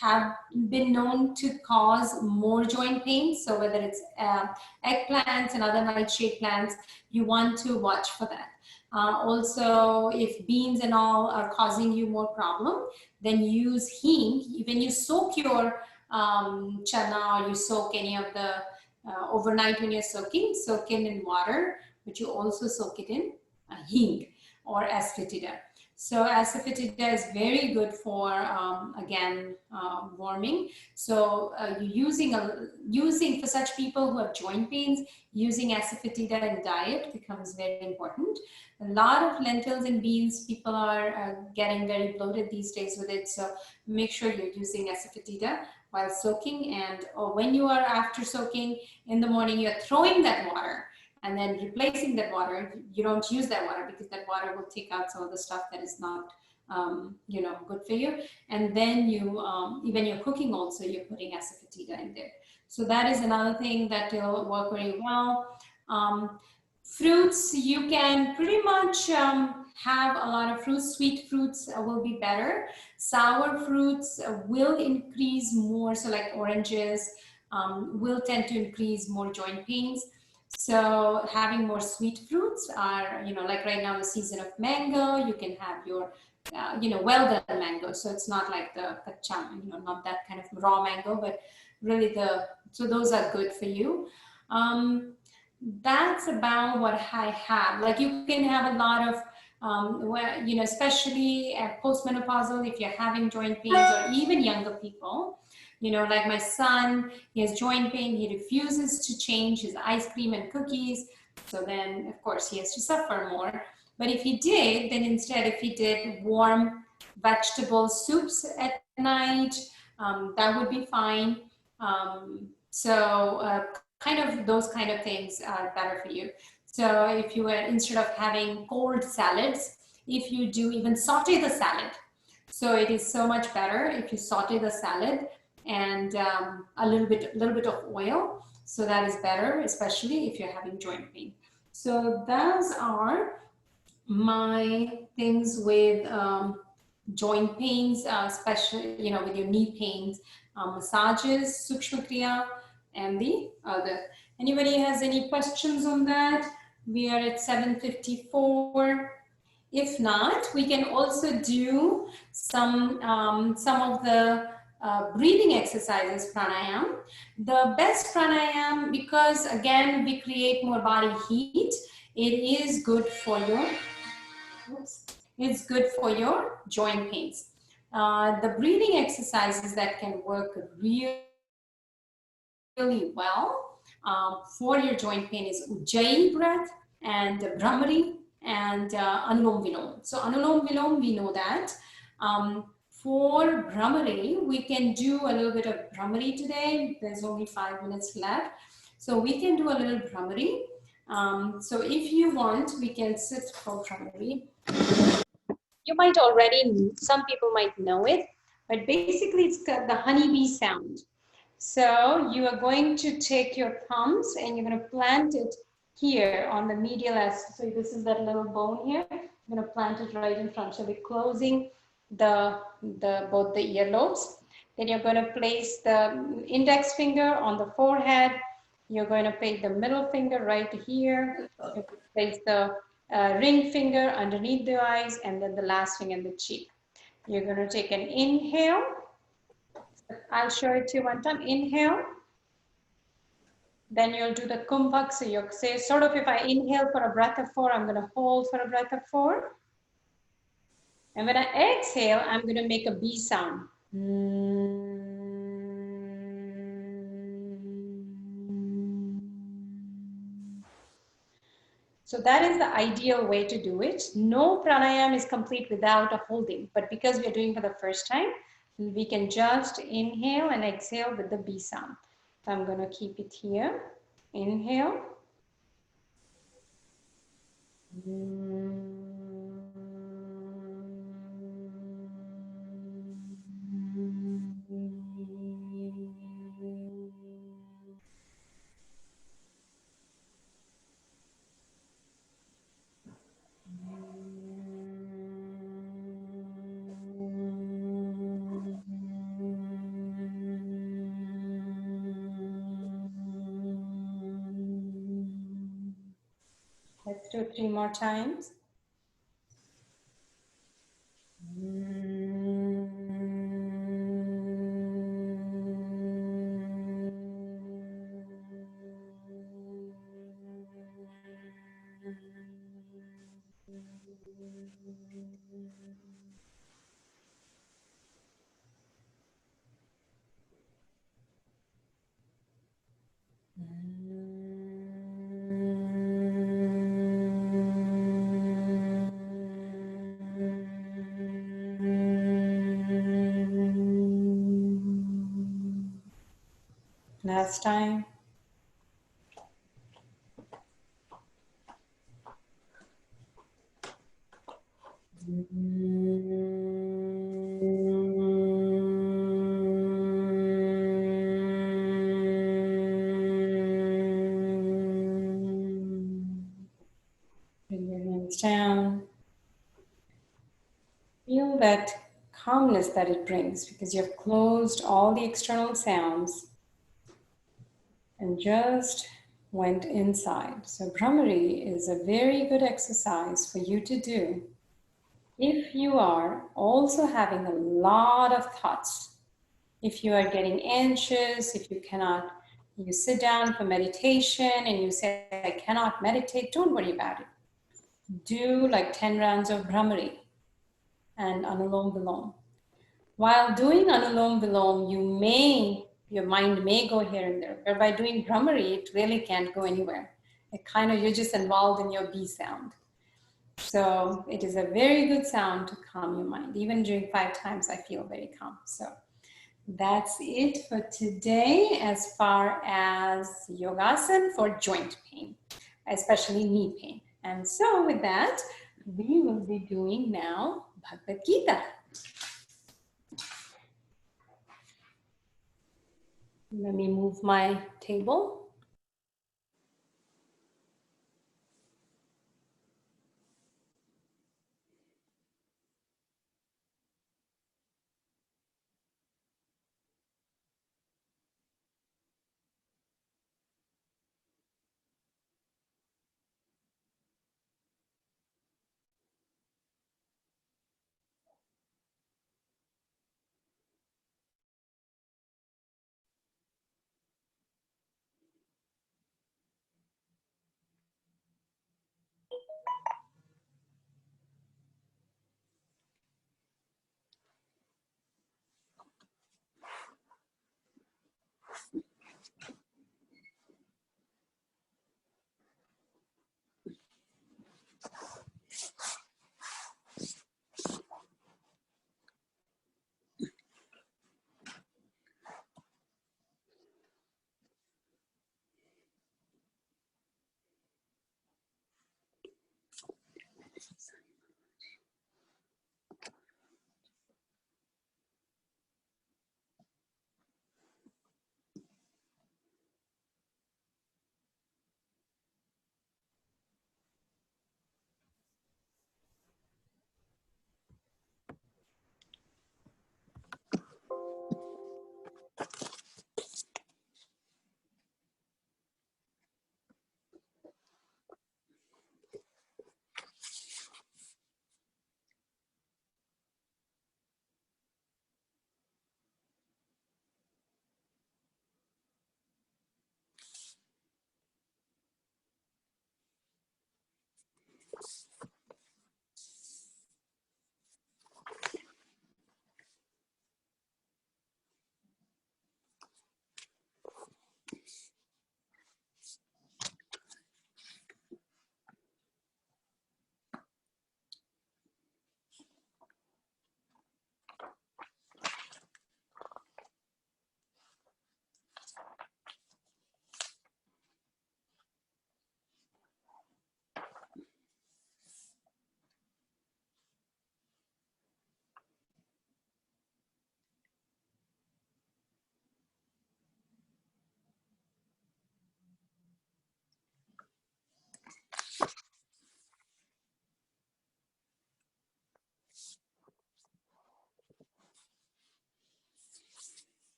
have been known to cause more joint pain. So whether it's eggplants and other nightshade plants, you want to watch for that. Also, if beans and all are causing you more problem, then use hing. When you soak your chana, or you soak any of the overnight when you're soaking, soak it in water, but you also soak it in hing or asafoetida. So asafoetida is very good for, again, warming. So using for such people who have joint pains, using asafoetida in diet becomes very important. A lot of lentils and beans, people are getting very bloated these days with it. So make sure you're using asafoetida while soaking, and or when you are after soaking in the morning, you're throwing that water and then replacing that water. You don't use that water because that water will take out some of the stuff that is not good for you. And then you, even you're cooking also, you're putting asafoetida in there. So that is another thing that will work very well. Fruits, you can pretty much have a lot of fruits. Sweet fruits will be better. Sour fruits will increase more, so like oranges will tend to increase more joint pains. So having more sweet fruits are, like right now the season of mango, you can have your, well done mango. So it's not like the kacha, not that kind of raw mango, but really so those are good for you. That's about what I have. Like you can have a lot of, especially at postmenopausal, if you're having joint pains, or even younger people, like my son, he has joint pain, he refuses to change his ice cream and cookies. So then, of course, he has to suffer more. But if he did, then instead, if he did warm vegetable soups at night, that would be fine. Kind of those kind of things are better for you. So if you were, instead of having cold salads, if you do even saute the salad, so it is so much better if you saute the salad and a little bit of oil. So that is better, especially if you're having joint pain. So those are my things with joint pains, especially with your knee pains, massages, Sukshma Kriya, and the other. Anybody has any questions on that? We are at 7:54. If not, we can also do some of the breathing exercises, pranayam. The best pranayam, because again, we create more body heat, it is good for your, it's good for your joint pains. The breathing exercises that can work really well for your joint pain is Ujjayi breath and Brahmari and Anulom Vilom. So Anulom Vilom, we know that. For Brahmari, we can do a little bit of Brahmari today. There's only 5 minutes left. So we can do a little Brahmari. So if you want, we can sit for Brahmari. You might already, some people might know it, but basically it's the honeybee sound. So you are going to take your thumbs and you're going to plant it here on the medial aspect. So this is that little bone here. I'm going to plant it right in front. So we're closing both the earlobes. Then you're going to place the index finger on the forehead. You're going to place the middle finger right here. You place the ring finger underneath the eyes, and then the last finger in the cheek. You're going to take an inhale. I'll show it to you one time. Inhale. Then you'll do the kumbhak. So you'll say, sort of, if I inhale for a breath of 4, I'm going to hold for a breath of 4. And when I exhale, I'm going to make a B sound. So that is the ideal way to do it. No pranayam is complete without a holding, but because we are doing for the first time, we can just inhale and exhale with the B sound. So I'm going to keep it here. Inhale. Let's do it 3 more times. Last time. Bring your hands down. Feel that calmness that it brings because you have closed all the external sounds and just went inside. So Brahmari is a very good exercise for you to do if you are also having a lot of thoughts. If you are getting anxious, if you cannot, you sit down for meditation and you say, I cannot meditate, don't worry about it. Do like 10 rounds of Brahmari and Anulom Vilom. While doing Anulom Vilom, your mind may go here and there, but by doing Brahmari, it really can't go anywhere. You're just involved in your B sound. So it is a very good sound to calm your mind. Even during 5 times, I feel very calm. So that's it for today as far as yogasana for joint pain, especially knee pain. And so with that, we will be doing now Bhagavad Gita. Let me move my table.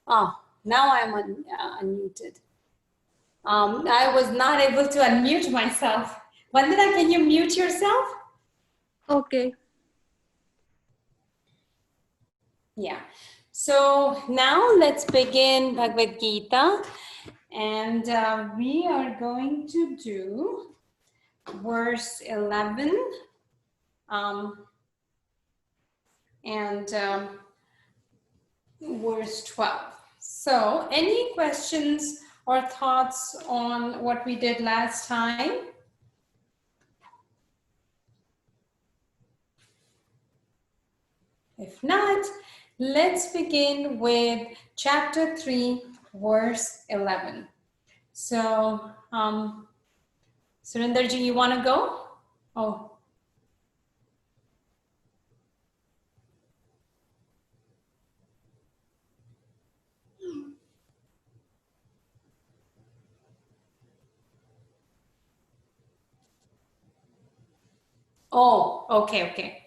Oh, now I'm unmuted. I was not able to unmute myself. Vandana, can you mute yourself? Okay. Yeah. So now let's begin Bhagavad Gita. And we are going to do verse 11 and verse 12. So any questions or thoughts on what we did last time? If not, let's begin with chapter 3, verse 11. So, Surendarji, you want to go? Oh. Oh, okay, okay.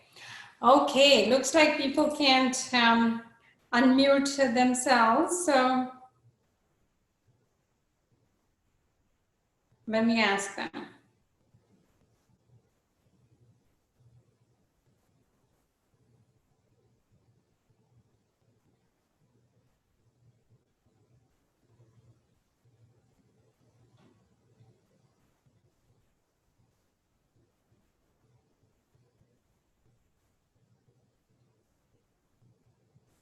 Okay, looks like people can't unmute themselves. So let me ask them.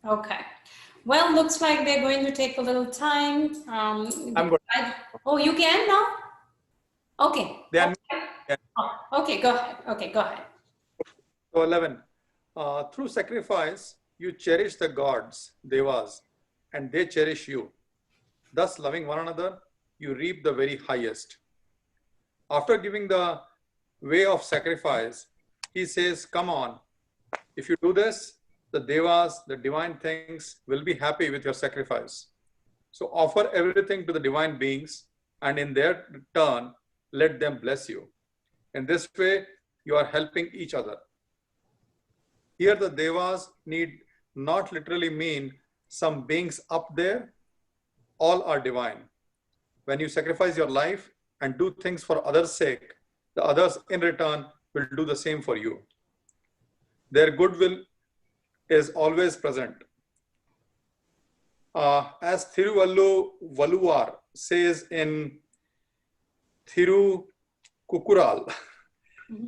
Okay. Well, looks like they're going to take a little time. I'm good. Oh, you can now? Okay. Then, Oh, okay, go ahead. Okay, go ahead. so 11. Through sacrifice, you cherish the gods, devas, and they cherish you. Thus, loving one another, you reap the very highest. After giving the way of sacrifice, he says, come on, if you do this, the devas, the divine things will be happy with your sacrifice. So offer everything to the divine beings, and in their turn, let them bless you. In this way, you are helping each other. Here the devas need not literally mean some beings up there. All are divine. When you sacrifice your life and do things for others' sake, the others in return will do the same for you. Their goodwill is always present. As Thiruvalluvar says in Thirukukural,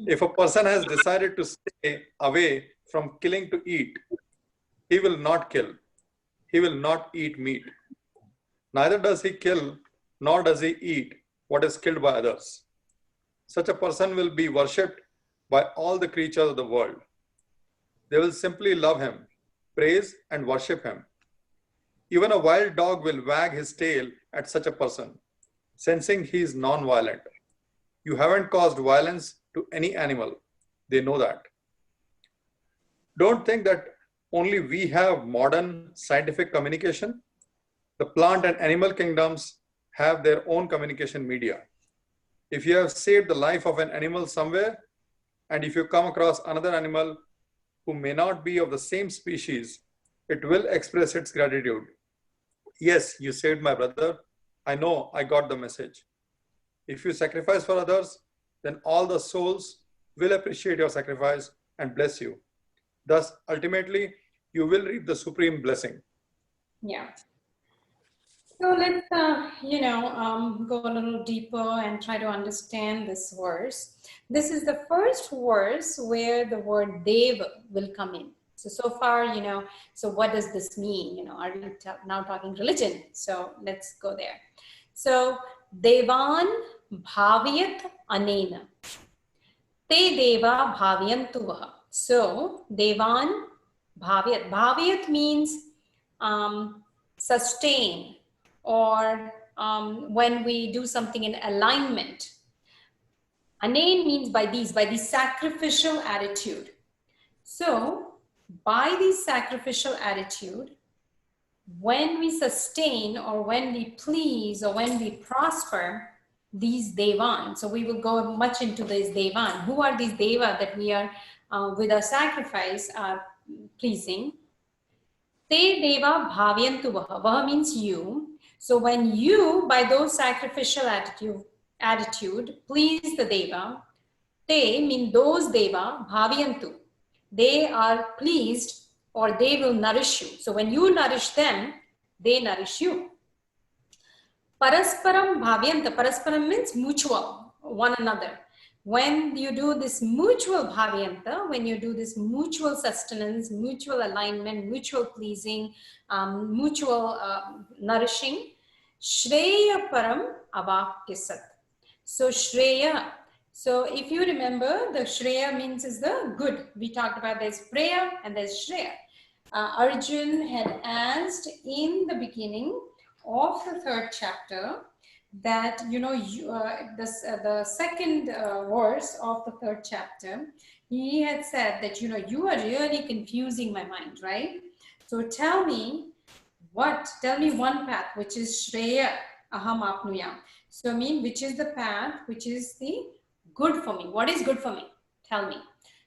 if a person has decided to stay away from killing to eat, he will not kill. He will not eat meat. Neither does he kill, nor does he eat what is killed by others. Such a person will be worshipped by all the creatures of the world. They will simply love him, praise and worship him. Even a wild dog will wag his tail at such a person, sensing he is non-violent. You haven't caused violence to any animal. They know that. Don't think that only we have modern scientific communication. The plant and animal kingdoms have their own communication media. If you have saved the life of an animal somewhere, and if you come across another animal who may not be of the same species, it will express its gratitude. Yes, you saved my brother. I know I got the message. If you sacrifice for others, then all the souls will appreciate your sacrifice and bless you. Thus, ultimately, you will reap the supreme blessing. Yeah. So let's, go a little deeper and try to understand this verse. This is the first verse where the word Dev will come in. So far, so what does this mean? Are we now talking religion? So let's go there. So, Devan bhaviyat anena. Te deva bhavyantuvaha. So, Devan bhaviyat. Bhaviyat means sustain, or when we do something in alignment. Anen means by the sacrificial attitude. So, by the sacrificial attitude, when we sustain or when we please or when we prosper these Devan, so we will go much into these Devan. Who are these Deva that we are with our sacrifice are pleasing? Te deva bhavyantu vaha. Vaha means you. So when you, by those sacrificial attitude, please the deva, te mean those deva bhavyantu. They are pleased or they will nourish you. So when you nourish them, they nourish you. Parasparam bhavyanta. Parasparam means mutual, one another. When you do this mutual bhavyanta, when you do this mutual sustenance, mutual alignment, mutual pleasing, mutual nourishing, Shreya Param Avakya Sat. So Shreya. So if you remember, the Shreya means is the good. We talked about there's Preya and there's Shreya. Arjun had asked in the beginning of the third chapter that, you know, the second verse of the third chapter, he had said that, you know, you are really confusing my mind, right? So tell me one path, which is Shreya Aham Apnuyam. So I mean, which is the path, which is the good for me? What is good for me? Tell me.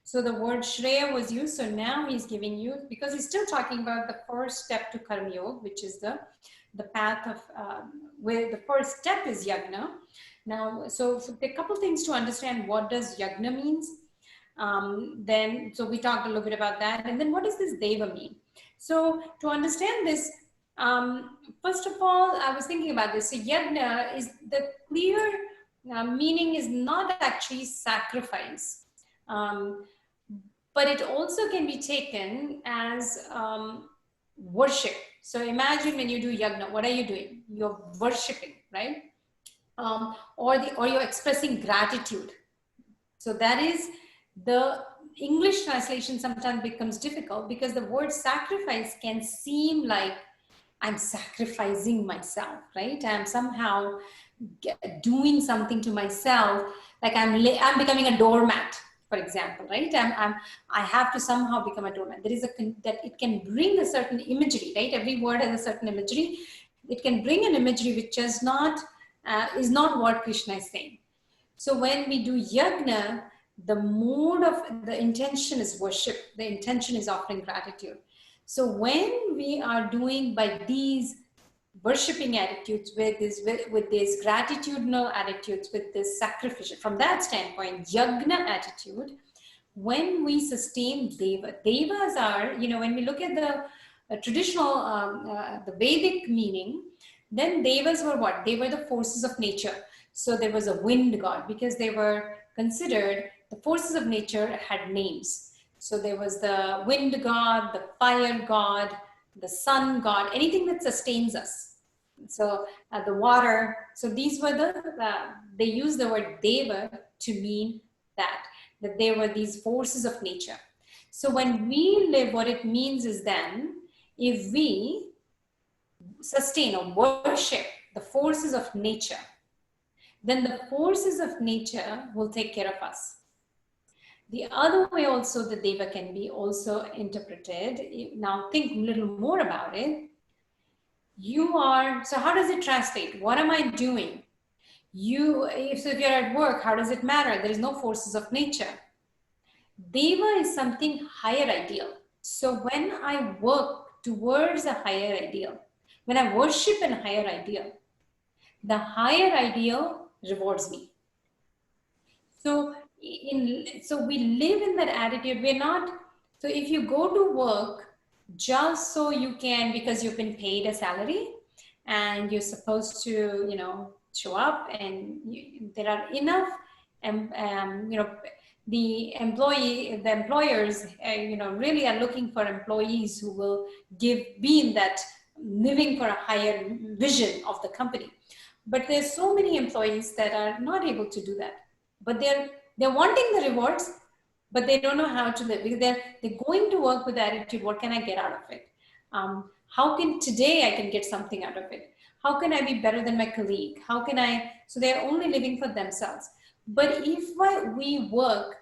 So the word Shreya was used. So now he's giving you, because he's still talking about the first step to Karma Yoga, which is the path of, where the first step is Yagna. Now, so a couple things to understand what does Yagna means. So we talked a little bit about that. And then what does this Deva mean? So to understand this, first of all, I was thinking about this. So Yagna is the clear meaning is not actually sacrifice. But it also can be taken as worship. So imagine when you do yagna, what are you doing? You're worshiping, right? Or you're expressing gratitude. So that is the English translation sometimes becomes difficult because the word sacrifice can seem like I'm sacrificing myself, right? I'm somehow doing something to myself, like I'm becoming a doormat, for example, right? I have to somehow become a doormat. There is that it can bring a certain imagery, right? Every word has a certain imagery. It can bring an imagery which is not what Krishna is saying. So when we do yagna, the mode of the intention is worship. The intention is offering gratitude. So when we are doing by these worshipping attitudes, with these gratitudinal attitudes, with this sacrificial, from that standpoint, yagna attitude, when we sustain devas are, you know, when we look at the traditional, the Vedic meaning, then devas were what? They were the forces of nature. So there was a wind god, because they were considered, the forces of nature had names. So there was the wind god, the fire god, the sun god, anything that sustains us. So the water. So these were they used the word deva to mean that they were these forces of nature. So when we live, what it means is then, if we sustain or worship the forces of nature, then the forces of nature will take care of us. The other way also the deva can be also interpreted. Now think a little more about it. So how does it translate? What am I doing? If you're at work, how does it matter? There is no forces of nature. Deva is something higher ideal. So when I work towards a higher ideal, when I worship a higher ideal, the higher ideal rewards me. So we live in that attitude. We're not, so if you go to work just so you can, because you've been paid a salary and you're supposed to, you know, show up, and there are enough, you know, the employers, you know, really are looking for employees who will be in that living for a higher vision of the company. But there's so many employees that are not able to do that. But they're wanting the rewards, but they don't know how to live, because they're going to work with the attitude, what can I get out of it? How can today I can get something out of it? How can I be better than my colleague? How can I? So they're only living for themselves. But if we work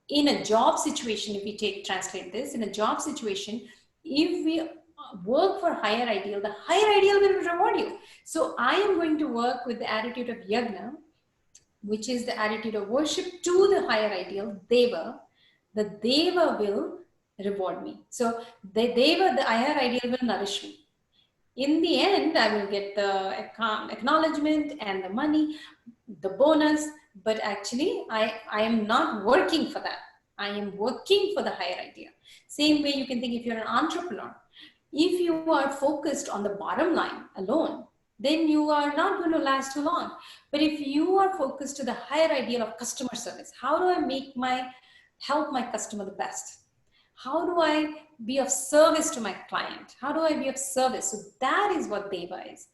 in a job situation, if we translate this in a job situation, if we work for higher ideal, the higher ideal will reward you. So I am going to work with the attitude of yagna, which is the attitude of worship to the higher ideal, deva. The deva will reward me. So the higher ideal will nourish me. In the end, I will get the acknowledgement and the money, the bonus, but actually I am not working for that. I am working for the higher idea. Same way you can think if you're an entrepreneur. If you are focused on the bottom line alone, then you are not going to last too long. But if you are focused to the higher ideal of customer service, how do I help my customer the best? How do I be of service to my client? How do I be of service? So that is what Deva is.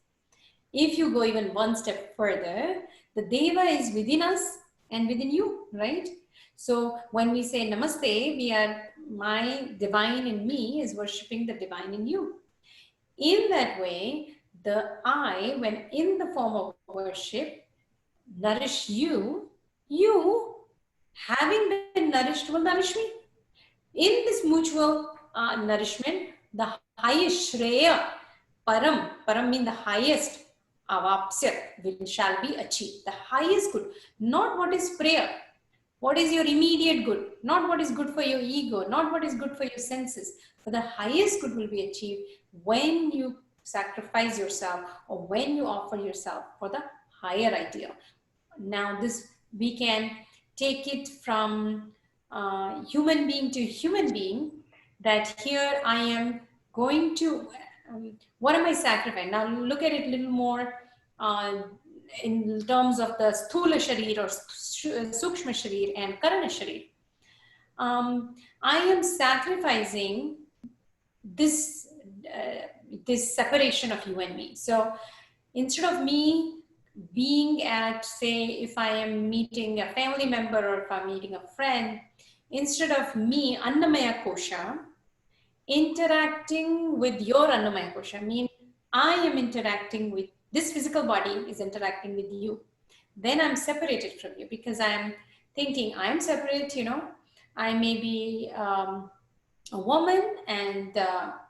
If you go even one step further, the Deva is within us and within you, right? So when we say Namaste, my divine in me is worshiping the divine in you. In that way, the I, when in the form of worship, nourish you, you having been nourished will nourish me. In this mutual nourishment, the highest Shreya, Param means the highest, Avapsya shall be achieved. The highest good, not what is prayer, what is your immediate good, not what is good for your ego, not what is good for your senses, but the highest good will be achieved when you sacrifice yourself or when you offer yourself for the higher ideal. Now this, we can take it from human being to human being, that here I am going to, what am I sacrificing? Now look at it a little more in terms of the Sthula Sharir or Sukshma Sharir and Karana Sharir. I am sacrificing this, this separation of you and me. So instead of me being at, say, if I am meeting a family member or if I'm meeting a friend, instead of me, Annamaya Kosha, interacting with your Annamaya Kosha, I mean, I am interacting with, this physical body is interacting with you. Then I'm separated from you because I'm thinking I'm separate, you know, I may be a woman and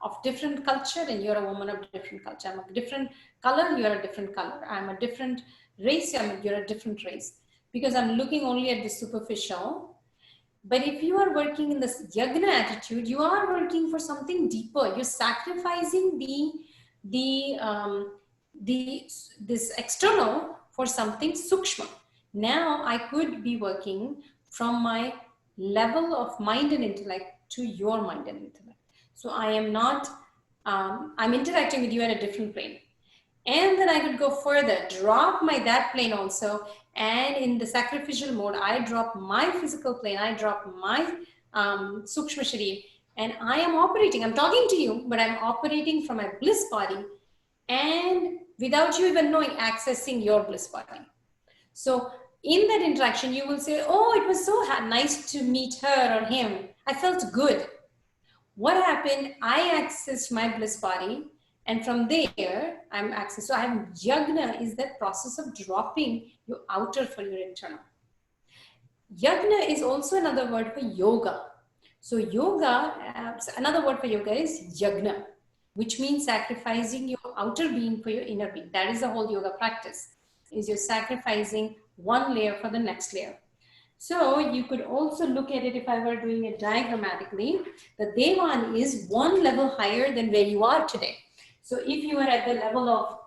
of different culture and you're a woman of different culture. I'm a different color, you're a different color. I'm a different race, you're a different race. Because I'm looking only at the superficial. But if you are working in this yagna attitude, you are working for something deeper. You're sacrificing this external for something sukshma. Now I could be working from my level of mind and intellect to your mind and intellect. So I am not, I'm interacting with you at a different plane. And then I could go further, drop that plane also. And in the sacrificial mode, I drop my physical plane, I drop my Sukshma Sharir, and I am operating, I'm talking to you, but I'm operating from my bliss body and without you even knowing, accessing your bliss body. So in that interaction, you will say, oh, it was so nice to meet her or him. I felt good. What happened? I accessed my bliss body. And from there, I'm accessed. So I have yagna is that process of dropping your outer for your internal. Yagna is also another word for yoga. So yoga, another word for yoga is yagna, which means sacrificing your outer being for your inner being. That is the whole yoga practice, is you're sacrificing one layer for the next layer. So you could also look at it if I were doing it diagrammatically. The Devan is one level higher than where you are today. So if you are at the level of,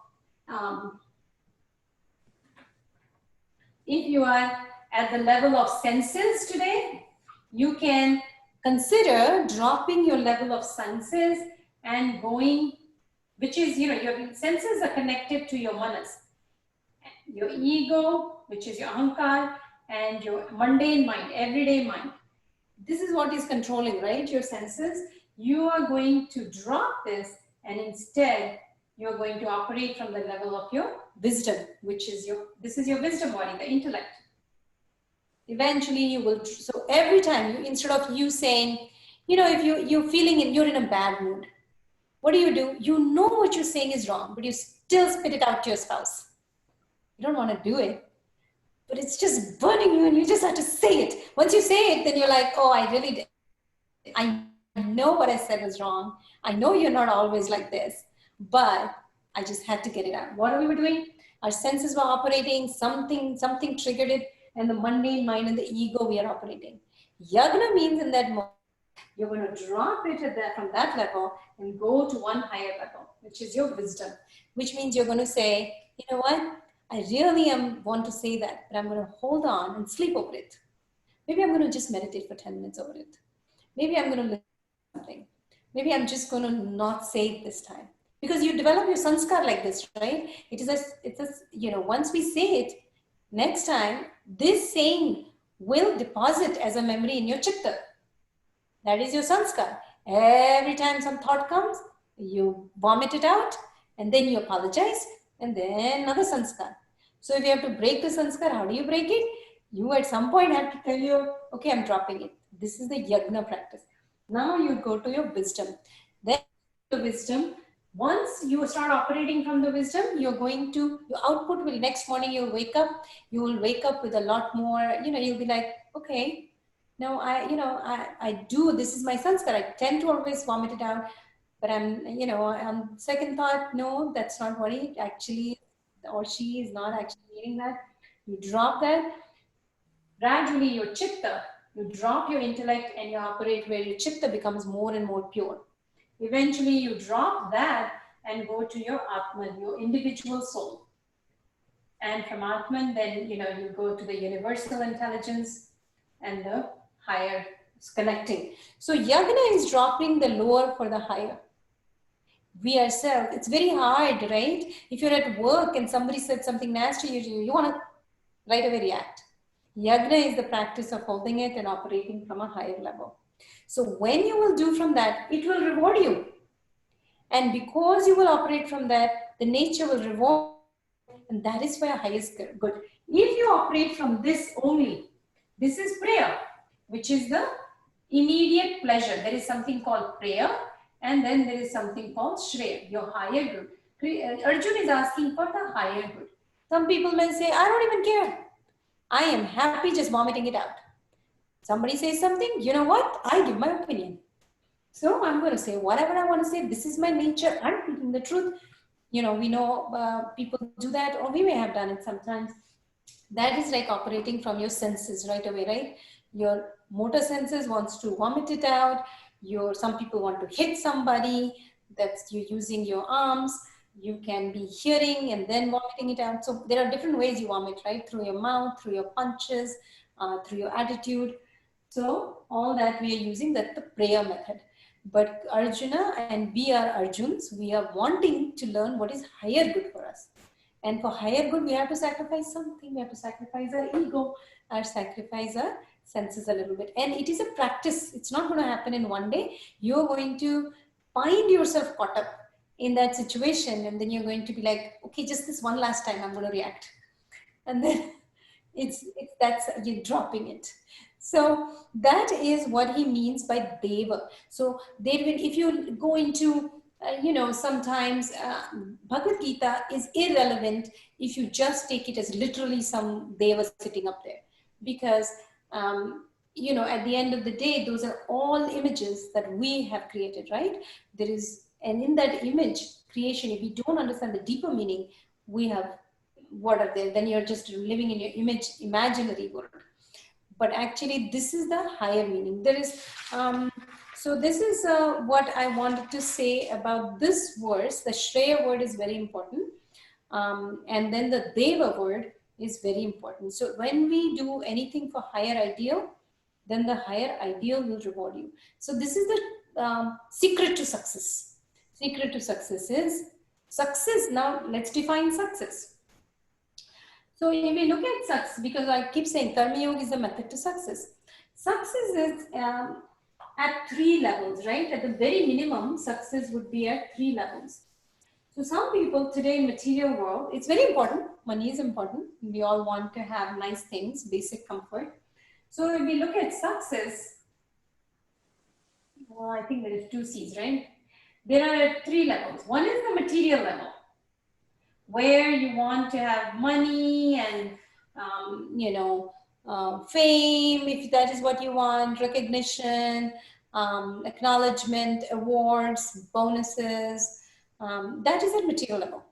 if you are at the level of senses today, you can consider dropping your level of senses and going, which is, you know, your senses are connected to your manas, your ego, which is your ahankar, and your mundane mind, everyday mind. This is what is controlling, right? Your senses. You are going to drop this, and instead you're going to operate from the level of your wisdom, which is your, this is your wisdom body, the intellect. Eventually you will, so every time you, instead of you saying, you know, if you're feeling you're in a bad mood, what do? You know what you're saying is wrong, but you still spit it out to your spouse. You don't want to do it, but it's just burning you and you just have to say it. Once you say it, then you're like, oh, I know what I said was wrong. I know you're not always like this, but I just had to get it out. What are we doing? Our senses were operating, something triggered it, and the mundane mind and the ego we are operating. Yagna means in that You're going to drop it from that level and go to one higher level, which is your wisdom, which means you're going to say, you know what? I really want to say that, but I'm going to hold on and sleep over it. Maybe I'm going to just meditate for 10 minutes over it. Maybe I'm going to listen to something. Maybe I'm just going to not say it this time. Because you develop your sanskar like this, right? Once we say it, next time, this saying will deposit as a memory in your chitta. That is your sanskar. Every time some thought comes, you vomit it out and then you apologize and then another sanskar. So if you have to break the sanskar, how do you break it? You at some point have to tell you, okay, I'm dropping it. This is the yagna practice. Now you go to your wisdom. Then the wisdom, once you start operating from the wisdom, your output will, next morning you will wake up with a lot more, you'll be like, okay, no, I do, this is my sanskar. I tend to always vomit it out, but on second thought, no, that's not what he actually, or she is not actually meaning that. You drop that. Gradually your chitta, you drop your intellect and you operate where your chitta becomes more and more pure. Eventually you drop that and go to your Atman, your individual soul. And from Atman, then, you go to the universal intelligence and the higher connecting. So yagna is dropping the lower for the higher. We ourselves, it's very hard, right? If you're at work and somebody said something nasty, you want to right away react. Yagna is the practice of holding it and operating from a higher level. So when you will do from that, it will reward you. And because you will operate from that, the nature will reward you, and that is for your highest good. If you operate from this only, this is prayer, which is the immediate pleasure. There is something called prayer, and then there is something called Shreya, your higher good. Arjun is asking for the higher good. Some people may say, I don't even care. I am happy just vomiting it out. Somebody says something, you know what? I give my opinion. So I'm going to say whatever I want to say. This is my nature. I'm speaking the truth. We know people do that, or we may have done it sometimes. That is like operating from your senses right away, right? Your motor senses wants to vomit it out. Some people want to hit somebody. That's you using your arms. You can be hearing and then vomiting it out. So there are different ways you vomit, right? Through your mouth, through your punches, through your attitude. So all that we are using, that's the prayer method. But Arjuna and we are Arjuns, we are wanting to learn what is higher good for us. And for higher good, we have to sacrifice something. We have to sacrifice our ego, or sacrifice our senses a little bit. And it is a practice. It's not going to happen in one day. You're going to find yourself caught up in that situation. And then you're going to be like, okay, just this one last time, I'm going to react. And then you're dropping it. So that is what he means by deva. So if you go into sometimes Bhagavad Gita is irrelevant if you just take it as literally some deva sitting up there, because at the end of the day, those are all images that we have created, right? And in that image creation, if we don't understand the deeper meaning, we have what are there? Then you're just living in your imaginary world. But actually, this is the higher meaning. There is so this is what I wanted to say about this verse. The Shreya word is very important. And then the Deva word is very important. So when we do anything for higher ideal, then the higher ideal will reward you. So this is the secret to success. Secret to success is success. Now let's define success. So if we look at success, because I keep saying Karma Yoga is the method to success. Success is at 3 levels, right? At the very minimum, success would be at 3 levels. So some people today in material world, it's very important. Money is important. We all want to have nice things, basic comfort. So if we look at success, I think there is 2 C's, right? There are 3 levels. One is the material level, where you want to have money and, fame, if that is what you want, recognition, acknowledgement, awards, bonuses. That is at material level.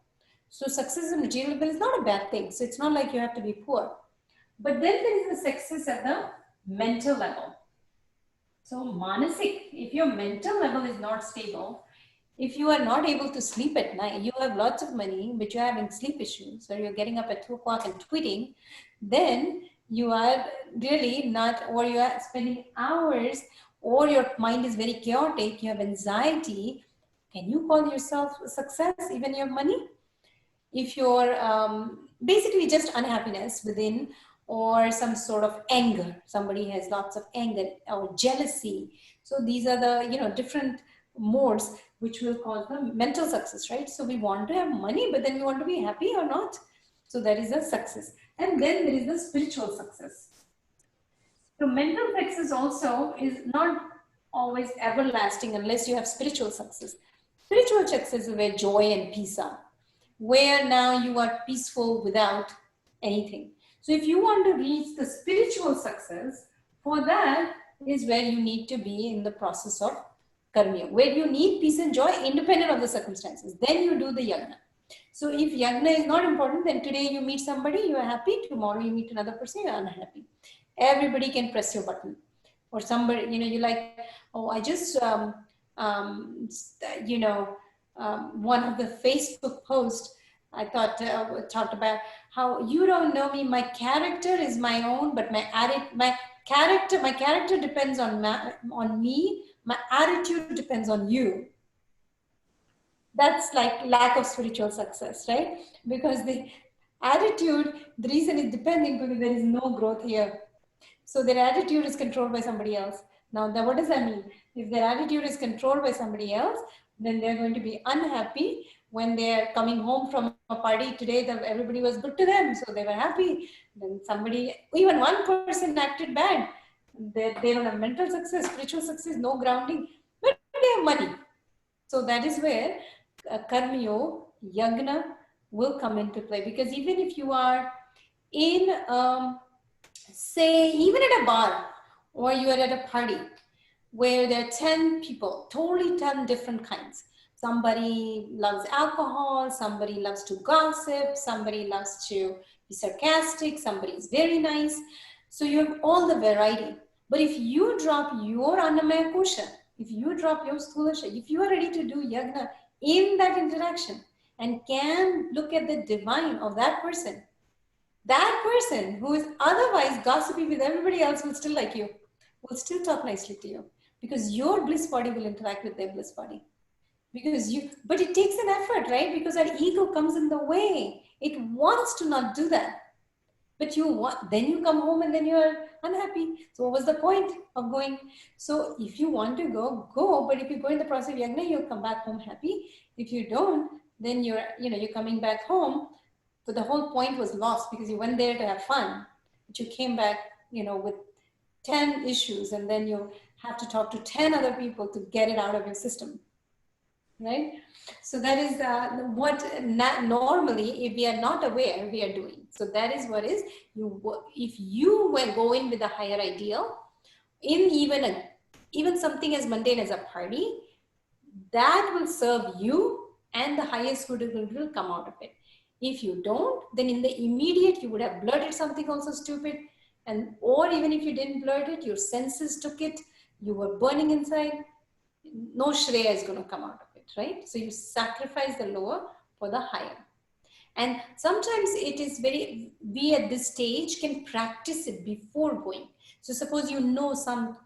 So success at material level is not a bad thing. So it's not like you have to be poor. But then there is the success at the mental level. So Manasik, if your mental level is not stable, if you are not able to sleep at night, you have lots of money, but you're having sleep issues, or you're getting up at 2 o'clock and tweeting, then you are really not, or you are spending hours, or your mind is very chaotic, you have anxiety. Can you call yourself a success even you have money? If you're basically just unhappiness within, or some sort of anger, somebody has lots of anger or jealousy, so these are the different modes which will cause the mental success, right? So we want to have money, but then we want to be happy or not. So that is a success. And then there is the spiritual success. So mental success also is not always everlasting unless you have spiritual success. Spiritual success is where joy and peace are, where now you are peaceful without anything. So if you want to reach the spiritual success, for that is where you need to be in the process of karma, where you need peace and joy independent of the circumstances. Then you do the yagna. So if yagna is not important, then today you meet somebody, you are happy. Tomorrow you meet another person, you are unhappy. Everybody can press your button. Or somebody, you like, oh, I just, one of the Facebook posts, I thought talked about how you don't know me. My character is my own, but my character depends on me. My attitude depends on you. That's like lack of spiritual success, right? Because the attitude, the reason is depending because there is no growth here. So their attitude is controlled by somebody else. Now, what does that mean? If their attitude is controlled by somebody else, then they're going to be unhappy when they're coming home from a party today. Everybody was good to them, so they were happy. Then even one person acted bad. They don't have mental success, spiritual success, no grounding, but they have money. So that is where karmyo, yagna will come into play. Because even if you are in say even at a bar or you are at a party where there are 10 people, totally 10 different kinds. Somebody loves alcohol, somebody loves to gossip, somebody loves to be sarcastic, somebody is very nice. So you have all the variety. But if you drop your annamaya kosha, if you drop your sthulasha, if you are ready to do yagna in that interaction and can look at the divine of that person who is otherwise gossipy with everybody else will still like you, will still talk nicely to you, because your bliss body will interact with their bliss body. But it takes an effort, right? Because our ego comes in the way. It wants to not do that. But then you come home and then you are unhappy. So what was the point of going? So if you want to go. But if you go in the process of yagna, you'll come back home happy. If you don't, then you're coming back home. But the whole point was lost because you went there to have fun, but you came back, with 10 issues, and then you have to talk to 10 other people to get it out of your system, right? So that is what normally, if we are not aware, we are doing. So that is what is, if you go in with a higher ideal, in even something as mundane as a party, that will serve you and the highest good will come out of it. If you don't, then in the immediate, you would have blurted something also stupid. Or even if you didn't blurt it, your senses took it, you were burning inside, no shreya is going to come out of it, right? So you sacrifice the lower for the higher. And sometimes it is we at this stage can practice it before going. So suppose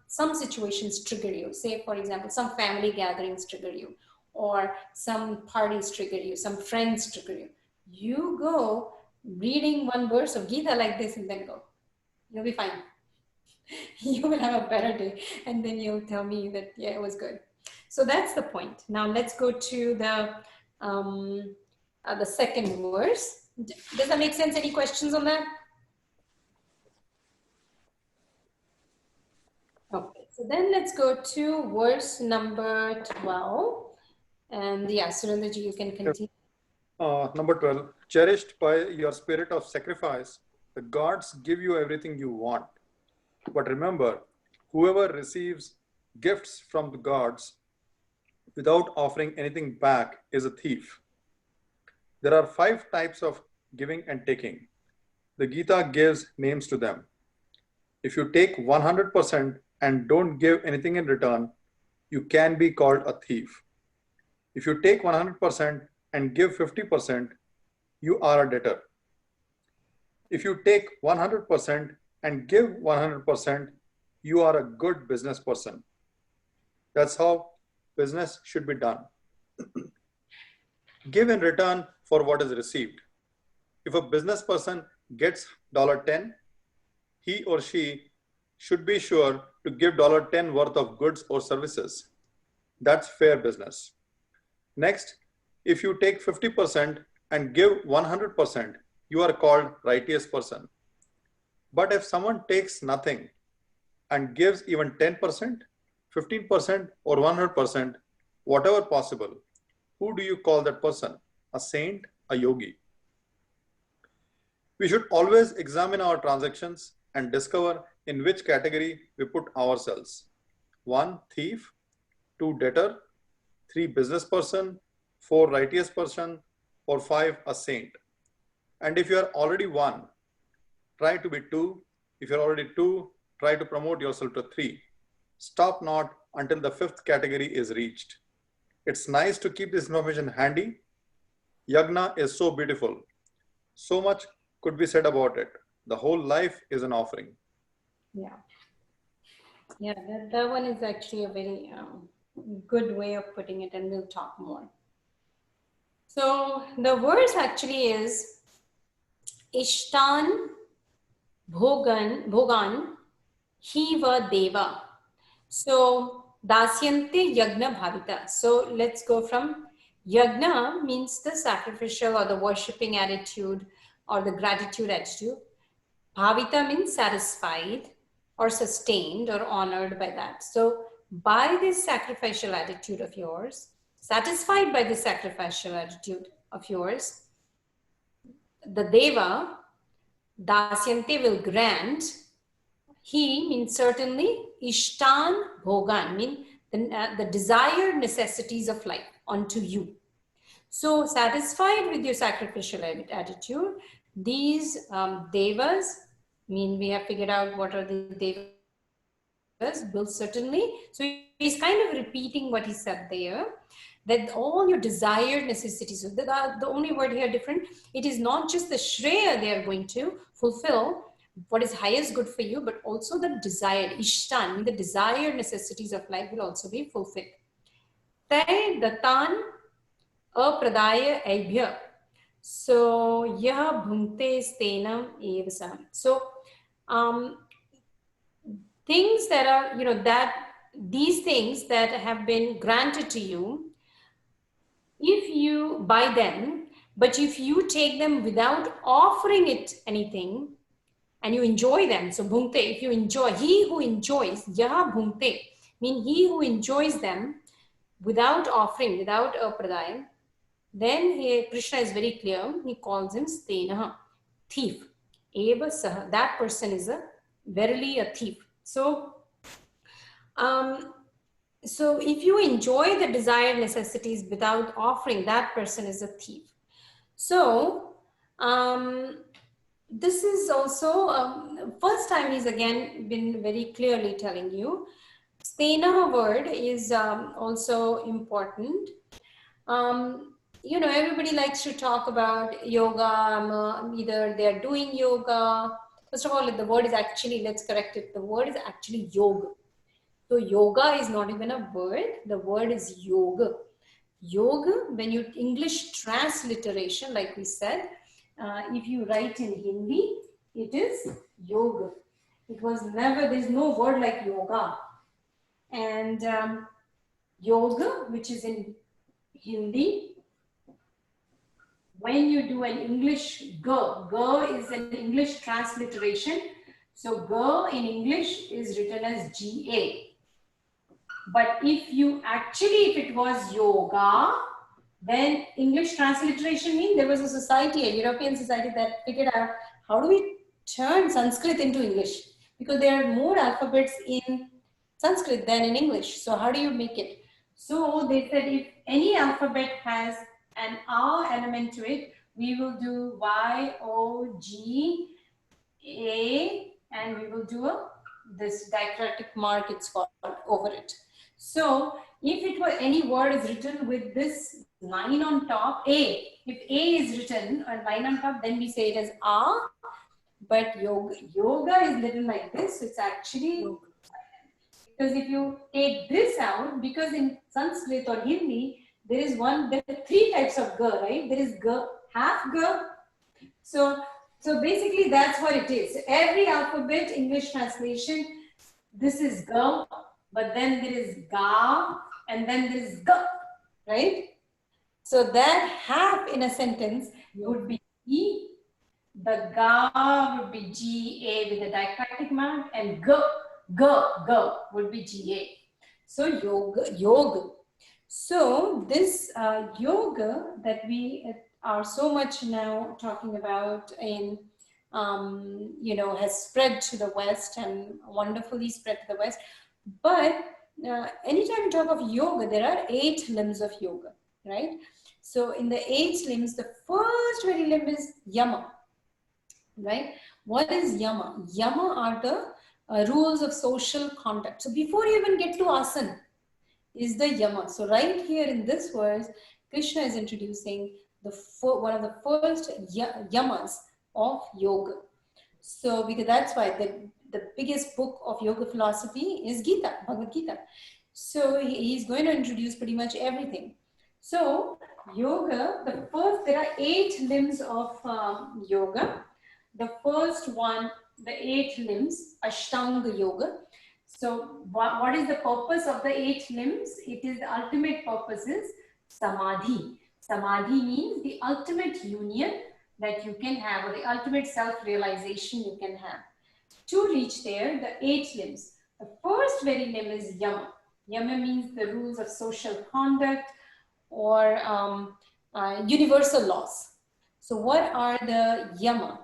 some situations trigger you. Say, for example, some family gatherings trigger you, or some parties trigger you, some friends trigger you. You go reading one verse of Gita like this and then go. You'll be fine. You will have a better day. And then you'll tell me that, yeah, it was good. So that's the point. Now let's go to the second verse. Does that make sense? Any questions on that? Okay, so then let's go to verse number 12. And yeah, Surendraji, you can continue. Number 12, cherished by your spirit of sacrifice, the gods give you everything you want. But remember, whoever receives gifts from the gods without offering anything back is a thief. There are 5 types of giving and taking. The Gita gives names to them. If you take 100%, and don't give anything in return, you can be called a thief. If you take 100% and give 50%, you are a debtor. If you take 100% and give 100%, you are a good business person. That's how business should be done. Give in return for what is received. If a business person gets $10, he or she should be sure to give $10 worth of goods or services. That's fair business. Next, if you take 50% and give 100%, you are called righteous person. But if someone takes nothing and gives even 10%, 15%, or 100%, whatever possible, who do you call that person? A saint, a yogi? We should always examine our transactions and discover in which category we put ourselves. 1, thief. 2, debtor. 3, business person. 4, righteous person. Or 5, a saint. And if you are already 1, try to be 2. If you're already 2, try to promote yourself to 3. Stop not until the 5th category is reached. It's nice to keep this information handy. Yagna is so beautiful. So much could be said about it. The whole life is an offering. Yeah. Yeah, that one is actually a very good way of putting it, and we'll talk more. So the verse actually is Ishtan Bhogan Hiva Deva. So Dasyante Yagna Bhavita. So let's go from Yagna means the sacrificial or the worshipping attitude or the gratitude attitude. Bhavita means satisfied or sustained or honored by that. So by this sacrificial attitude of yours, satisfied by this sacrificial attitude of yours, the Deva, Dasyante, will grant. He means certainly, Ishtan Bhogan means the desired necessities of life unto you. So satisfied with your sacrificial attitude, these devas, mean we have figured out what are the devas, will certainly, so he's kind of repeating what he said there, that all your desired necessities, so the only word here different, it is not just the Shreya they are going to fulfill, what is highest good for you, but also the desired, Ishtan, the desired necessities of life will also be fulfilled. Tay datan apradaya aibhya. So yah bhunte stenam evasam. So things that are, that these things that have been granted to you, if you buy them, but if you take them without offering it anything, and you enjoy them, so bhunte, if you enjoy, he who enjoys, yah bhunte, mean he who enjoys them without offering, without a pradayam, then Krishna is very clear, he calls him stenaha, thief. Eva saha, that person is verily a thief. So if you enjoy the desired necessities without offering, that person is a thief. So this is also first time he's again been very clearly telling you. Stena word is also important. Everybody likes to talk about yoga, either they're doing yoga. First of all, the word is actually, let's correct it, the word is actually yoga. So yoga is not even a word, the word is yoga. Yoga, when you English transliteration, like we said, if you write in Hindi, it is yoga. It was never, there's no word like yoga. And yoga, which is in Hindi, when you do an English ga is an English transliteration. So ga in English is written as GA. But if it was yoga, then English transliteration means there was a society, a European society that figured out how do we turn Sanskrit into English? Because there are more alphabets in Sanskrit than in English. So how do you make it? So they said if any alphabet has an R element to it, we will do Y, O, G, A, and we will do a this diacritic mark, it's called, over it. So if it were any word is written with this line on top, A, if A is written a line on top, then we say it as A, but yoga is written like this, so it's actually yoga. Because if you take this out, because in Sanskrit or Hindi, there are 3 types of ga, right? There is ga, half ga. So basically that's what it is. Every alphabet, English translation, this is ga, but then there is ga, and then there is ga, right? So that half in a sentence would be E, the ga would be G-A with a diacritic mark, and ga would be G-A. So yoga. So this yoga that we are so much now talking about in, has spread to the West and wonderfully spread to the West. But anytime you talk of yoga, there are 8 limbs of yoga, right? So in the 8 limbs, the first very limb is yama, right? What is yama? Yama are the rules of social conduct. So before you even get to asana, is the yama. So right here in this verse, Krishna is introducing one of the first yamas of yoga. So because that's why the biggest book of yoga philosophy is Gita, Bhagavad Gita. So he's going to introduce pretty much everything. So yoga, there are 8 limbs of yoga. The first one, the 8 limbs, Ashtanga yoga. So what is the purpose of the 8 limbs? It is the ultimate purpose is samadhi. Samadhi means the ultimate union that you can have, or the ultimate self-realization you can have. To reach there, the 8 limbs. The first very limb is yama. Yama means the rules of social conduct or universal laws. So what are the yama?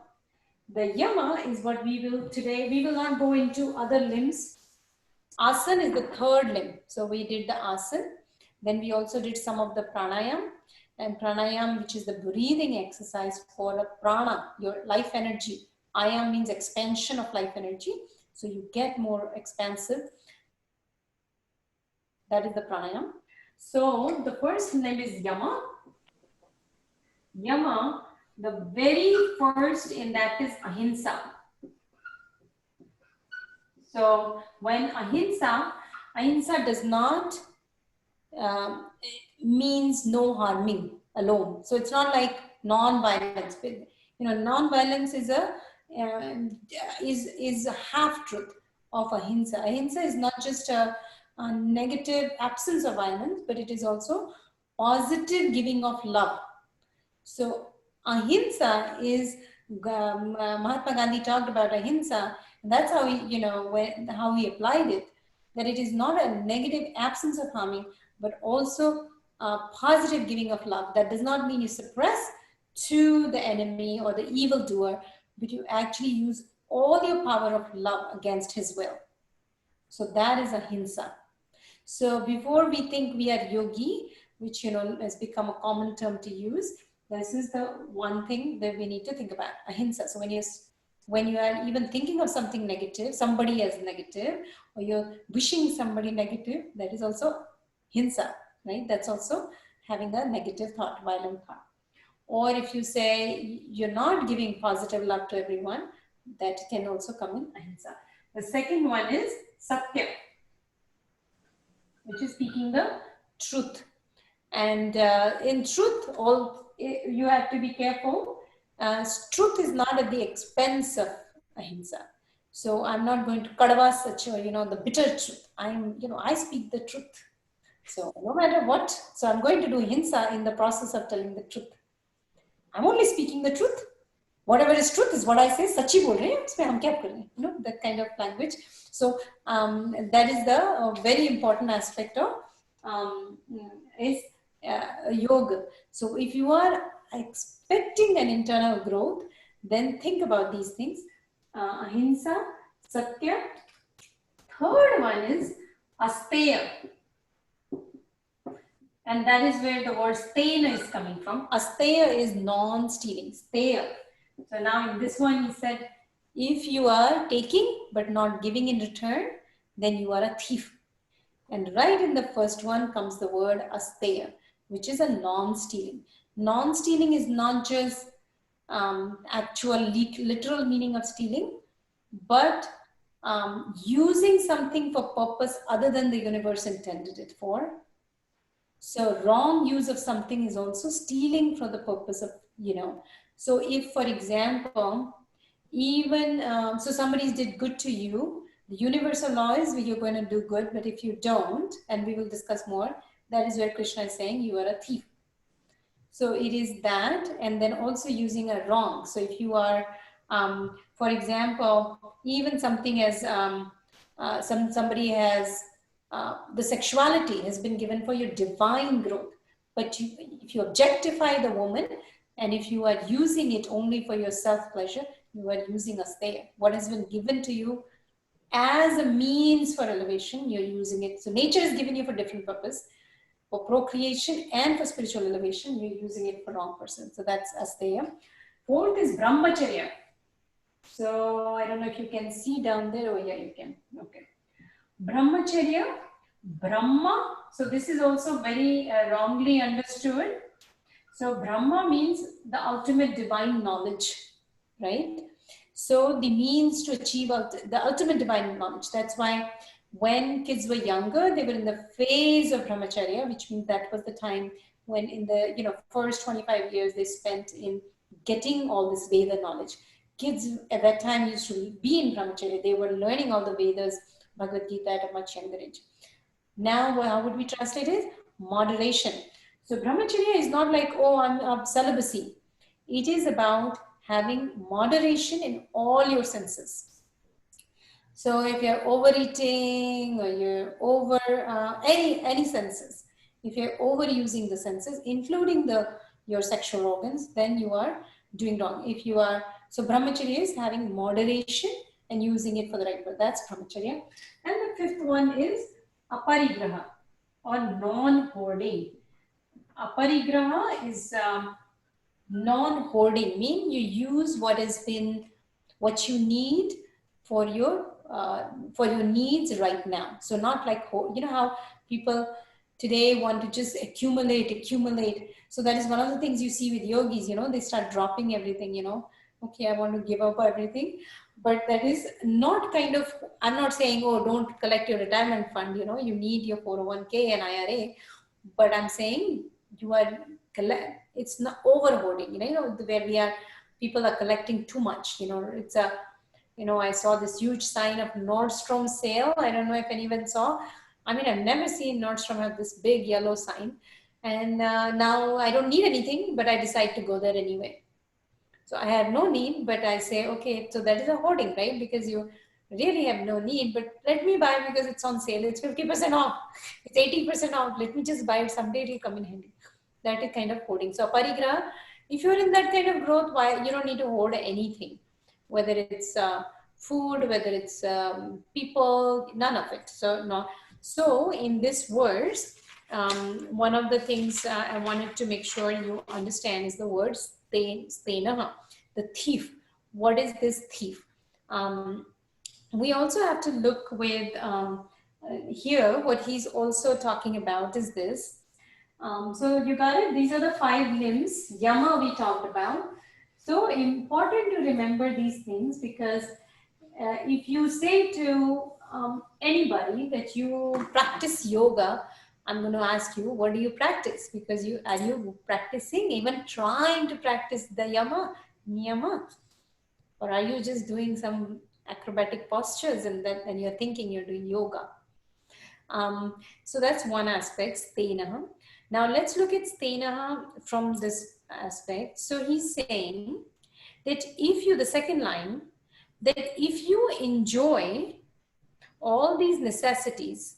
The yama is what we will not go into other limbs. Asana is the 3rd limb. So we did the asana. Then we also did some of the pranayam. And pranayam, which is the breathing exercise for a prana, your life energy. Ayam means expansion of life energy. So you get more expansive. That is the pranayam. So the first limb is yama. Yama, the very first in that is ahimsa. So when ahimsa does not means no harming alone. So it's not like non-violence. Non-violence is a half truth of ahimsa. Ahimsa is not just a negative absence of violence, but it is also positive giving of love. So ahimsa is Mahatma Gandhi talked about ahimsa. And that's how how he applied it. That it is not a negative absence of harming, but also a positive giving of love. That does not mean you suppress to the enemy or the evildoer, but you actually use all your power of love against his will. So that is ahimsa. So before we think we are yogi, which has become a common term to use, this is the one thing that we need to think about, ahimsa. So when you are even thinking of something negative, somebody as negative, or you're wishing somebody negative, that is also hinsa, right? That's also having a negative thought, violent thought. Or if you say you're not giving positive love to everyone, that can also come in ahimsa. The second one is satya, which is speaking the truth. And in truth, you have to be careful. Truth is not at the expense of ahimsa. So I'm not going to kadava sacha, the bitter truth. I speak the truth. So no matter what, so I'm going to do hinsa in the process of telling the truth. I'm only speaking the truth. Whatever is truth is what I say. Sachi bol rahe hain, usme hum kya kar rahe hain? That kind of language. So that is the very important aspect of yoga. So if you are expecting an internal growth, then think about these things. Ahimsa, satya. Third one is asteya. And that is where the word stena is coming from. Asteya is non-stealing, steya. So now in this one he said, If you are taking but not giving in return, then you are a thief. And right in the first one comes the word asteya, which is a non-stealing. Non-stealing is not just actual literal meaning of stealing, but using something for purpose other than the universe intended it for. So wrong use of something is also stealing for the purpose of, so if, for example, even, so somebody did good to you, the universal law is you're going to do good, but if you don't, and we will discuss more, that is where Krishna is saying you are a thief. So it is that, and then also using a wrong. So if you are, for example, even something as somebody has, the sexuality has been given for your divine growth, but if you objectify the woman, and if you are using it only for your self-pleasure, you are using us there. What has been given to you as a means for elevation, you're using it. So nature is given you for different purpose. For procreation and for spiritual elevation, you're using it for wrong person. So that's asteya. Fourth is brahmacharya. So I don't know if you can see down there. Oh yeah, you can. Okay. Brahmacharya, Brahma. So this is also very wrongly understood. So Brahma means the ultimate divine knowledge, right? So the means to achieve the ultimate divine knowledge. That's why when kids were younger, they were in the phase of brahmacharya, which means that was the time when in the first 25 years they spent in getting all this Veda knowledge. Kids at that time used to be in brahmacharya. They were learning all the Vedas, Bhagavad Gita at a much younger age. Now, how would we translate it? Moderation. So brahmacharya is not like, oh, I'm celibacy. It is about having moderation in all your senses. So if you're overeating or you're over any senses, if you're overusing the senses, including your sexual organs, then you are doing wrong. If you are, so brahmacharya is having moderation and using it for the right purpose. That's brahmacharya. And the fifth one is aparigraha or non-hoarding. Aparigraha is non-hoarding, mean you use what you need for your needs right now. So not like, how people today want to just accumulate. So that is one of the things you see with yogis, they start dropping everything, okay, I want to give up everything. But that is not kind of, I'm not saying, oh, don't collect your retirement fund, you need your 401k and IRA. But I'm saying it's not over hoarding, where people are collecting too much, it's a, I saw this huge sign of Nordstrom sale. I don't know if anyone saw. I mean, I've never seen Nordstrom have this big yellow sign. And now I don't need anything, but I decide to go there anyway. So I have no need, but I say, okay, so that is a hoarding, right? Because you really have no need, but let me buy because it's on sale. It's 50% off. It's 80% off. Let me just buy it. Someday it'll come in handy. That is kind of hoarding. So parigraha, if you're in that kind of growth, why you don't need to hoard anything, whether it's food, whether it's people, none of it. So no. So in this verse, one of the things I wanted to make sure you understand is the word stenaha, the thief. What is this thief? We also have to look with here, what he's also talking about is this. So you got it? These are the 5 limbs. Yama we talked about. So important to remember these things, because if you say to anybody that you practice yoga, I'm going to ask you, what do you practice? Because are you practicing, even trying to practice the yama, niyama? Or are you just doing some acrobatic postures and you're thinking you're doing yoga? So that's one aspect, stenaha. Now let's look at stenaha from this aspect. So he's saying that the second line, that if you enjoy all these necessities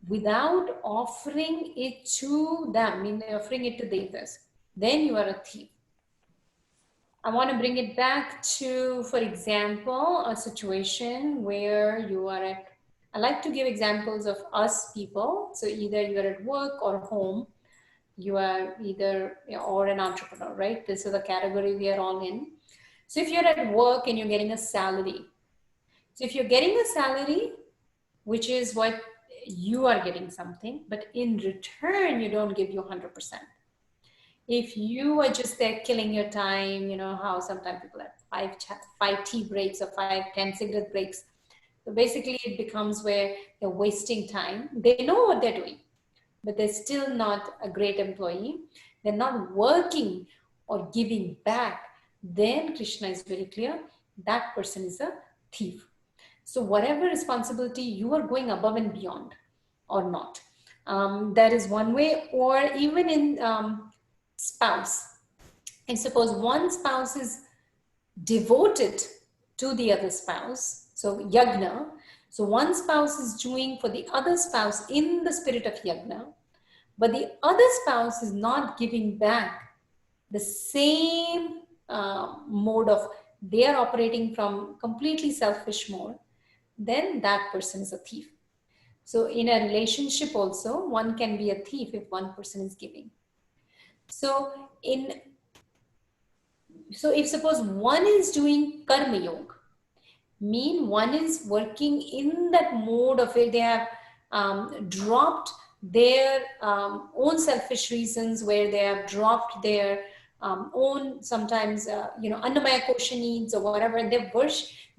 without offering it to them, meaning offering it to Devas, then you are a thief. I want to bring it back to, for example, a situation where you are at, I like to give examples of us people. So either you're at work or home, you are either, or an entrepreneur, right? This is the category we are all in. So if you're at work and you're getting a salary, so if you're getting a salary, which is what you are getting something, but in return, you don't give you 100%. If you are just there killing your time, you know how sometimes people have five tea breaks or 5-10 cigarette breaks. So basically it becomes where they're wasting time. They know what they're doing, but they're still not a great employee. They're not working or giving back. Then Krishna is very clear, that person is a thief. So whatever responsibility you are going above and beyond or not, that is one way. Or even in spouse, and suppose one spouse is devoted to the other spouse, so yagna, so one spouse is doing for the other spouse in the spirit of yagna, but the other spouse is not giving back the same mode of, they are operating from completely selfish mode, then that person is a thief. So in a relationship also, one can be a thief if one person is giving. So if suppose one is doing karma yoga, mean one is working in that mode of it, they have dropped their own selfish reasons, where they have dropped their own sometimes annamaya kosha needs or whatever, and they're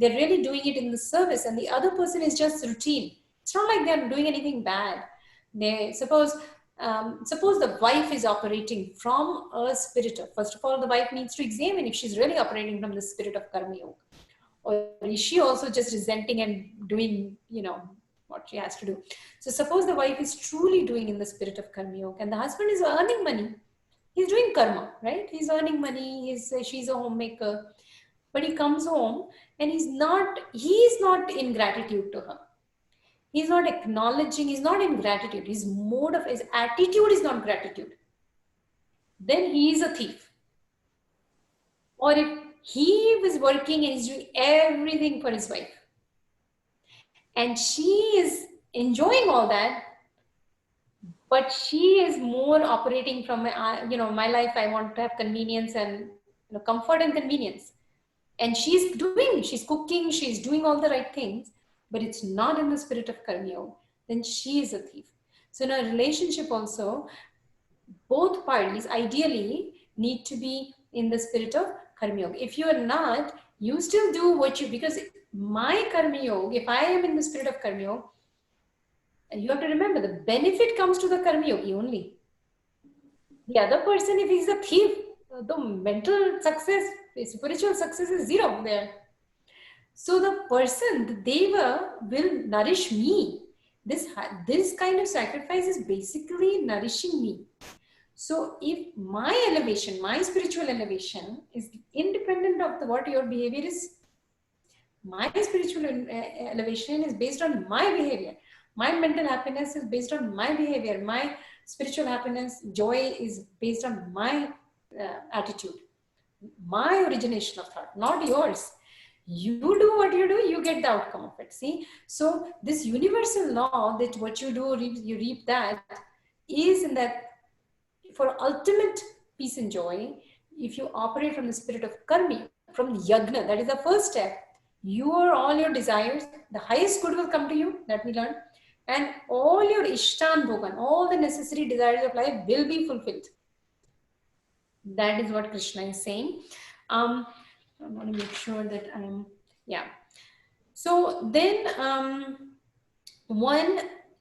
really doing it in the service, and the other person is just routine. It's not like they're doing anything bad. They suppose the wife is operating from a spirit of, first of all, the wife needs to examine if she's really operating from the spirit of karma yoga, or is she also just resenting and doing, what she has to do. So suppose the wife is truly doing in the spirit of karma yoga, and the husband is earning money. He's doing karma, right? He's earning money. She's a homemaker, but he comes home and he's not in gratitude to her. He's not acknowledging. He's not in gratitude. His attitude is not gratitude. Then he is a thief. Or if he was working and he's doing everything for his wife, and she is enjoying all that, but she is more operating from my life, I want to have convenience and comfort and convenience, and she's cooking, she's doing all the right things, but it's not in the spirit of karma yoga, then she is a thief. So in a relationship also, both parties ideally need to be in the spirit of karma yoga. If you are not, you still do what you, because my karma yoga, if I am in the spirit of karma yoga, and you have to remember, the benefit comes to the karma yogi only. The other person, if he's a thief, the mental success, spiritual success is zero there. So the person, the deva, will nourish me. This kind of sacrifice is basically nourishing me. So if my elevation, my spiritual elevation is independent of what your behavior is, my spiritual elevation is based on my behavior. My mental happiness is based on my behavior. My spiritual happiness, joy is based on my attitude, my origination of thought, not yours. You do what you do, you get the outcome of it. See? So this universal law that what you do, you reap that, is in that for ultimate peace and joy, if you operate from the spirit of karma, from yagna, that is the first step. All your desires, the highest good will come to you, that we learn, and all your ishtan bhogan, all the necessary desires of life will be fulfilled. That is what Krishna is saying. I want to make sure that So then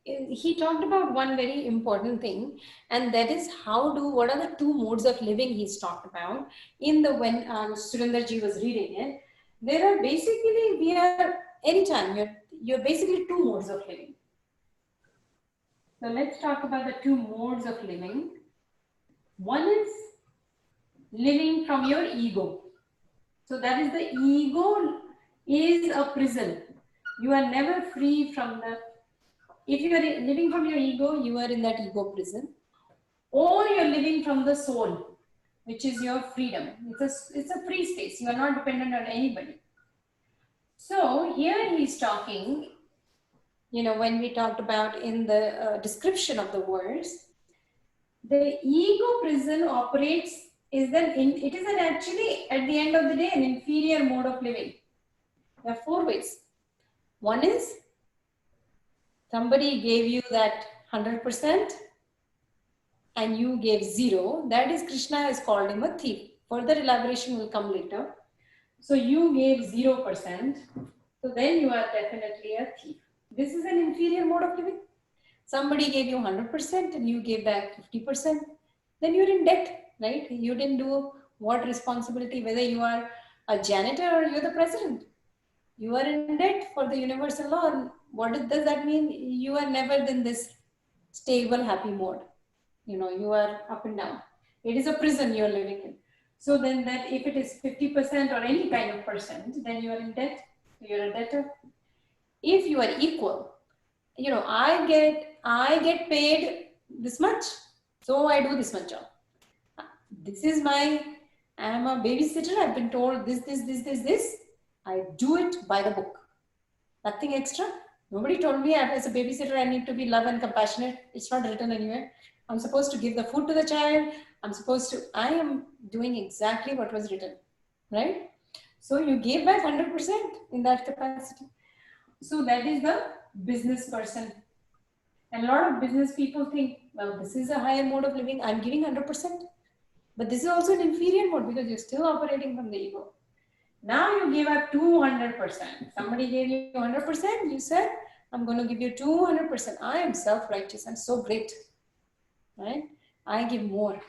he talked about one very important thing, and that is what are the two modes of living he's talked about when Surendraji was reading it. There are basically, anytime, you're basically two modes of living. So let's talk about the two modes of living. One is living from your ego. So that is, the ego is a prison. You are never free from if you are living from your ego, you are in that ego prison. Or you're living from the soul, which is your freedom. It's a free space. You are not dependent on anybody. So here he's talking, when we talked about in the description of the verse, the ego prison operates is then it is actually at the end of the day an inferior mode of living. There are four ways. One is somebody gave you that 100% and you gave 0. That is, Krishna has called him a thief. Further elaboration will come later. So you gave 0%. So then you are definitely a thief. This is an inferior mode of living. Somebody gave you 100% and you gave back 50%. Then you're in debt, right? You didn't do what responsibility, whether you are a janitor or you're the president. You are in debt for the universal law. And what does that mean? You are never in this stable, happy mode. You know, you are up and down. It is a prison you're living in. So then that if it is 50% or any kind of percent, then you are in debt. You're a debtor. If you are equal, you know, I get paid this much, so I do this much job. This is I am a babysitter. I've been told this. I do it by the book. Nothing extra. Nobody told me as a babysitter I need to be love and compassionate. It's not written anywhere. I'm supposed to give the food to the child. I am doing exactly what was written, right? So you gave back 100% in that capacity. So that is the business person. And a lot of business people think, well, this is a higher mode of living. I'm giving 100%. But this is also an inferior mode because you're still operating from the ego. Now you gave up 200%. Somebody gave you 100%. You said, I'm going to give you 200%. I am self-righteous. I'm so great, right? I give more,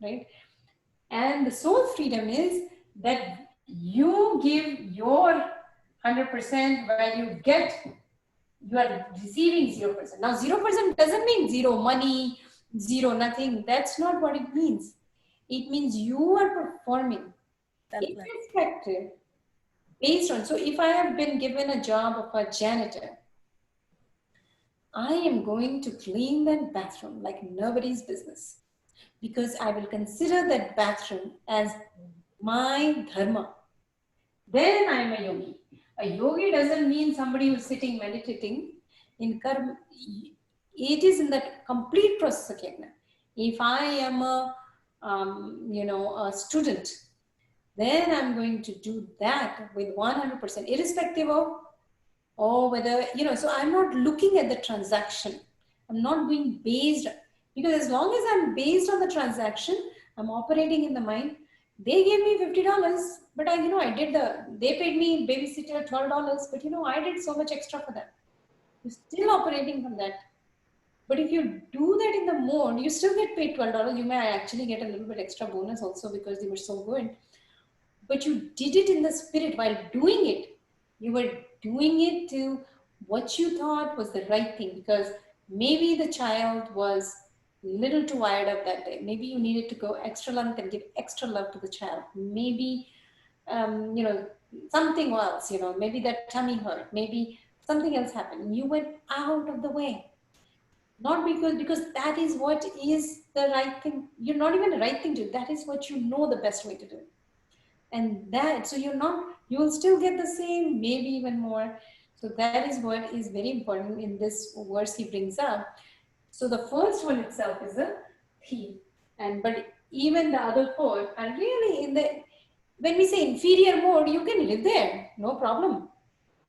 right? And the soul freedom is that you give your 100% while you are receiving 0%. Now 0% doesn't mean zero money, zero nothing. That's not what it means. It means you are performing irrespective based on. So if I have been given a job of a janitor, I am going to clean that bathroom like nobody's business, because I will consider that bathroom as my dharma. Then I am a yogi. A yogi doesn't mean somebody who's sitting meditating. In karma, it is in that complete process of yajna. If I am a student, then I'm going to do that with 100%, irrespective of whether, so I'm not looking at the transaction. I'm not being based, because as long as I'm based on the transaction, I'm operating in the mind. They gave me $50, but they paid me babysitter $12, but I did so much extra for them. You're still operating from that. But if you do that in the mode, you still get paid $12. You may actually get a little bit extra bonus also because they were so good. But you did it in the spirit while doing it. You were doing it to what you thought was the right thing, because maybe the child was a little too wired up that day. Maybe you needed to go extra length and give extra love to the child. Maybe, something else, maybe that tummy hurt. Maybe something else happened. You went out of the way. Not because that is what is the right thing. You're not even the right thing to do. That is what you know the best way to do. And that, so you will still get the same, maybe even more. So that is what is very important in this verse he brings up. So the first one itself is a theme. But even the other four are really when we say inferior mode, you can live there, no problem.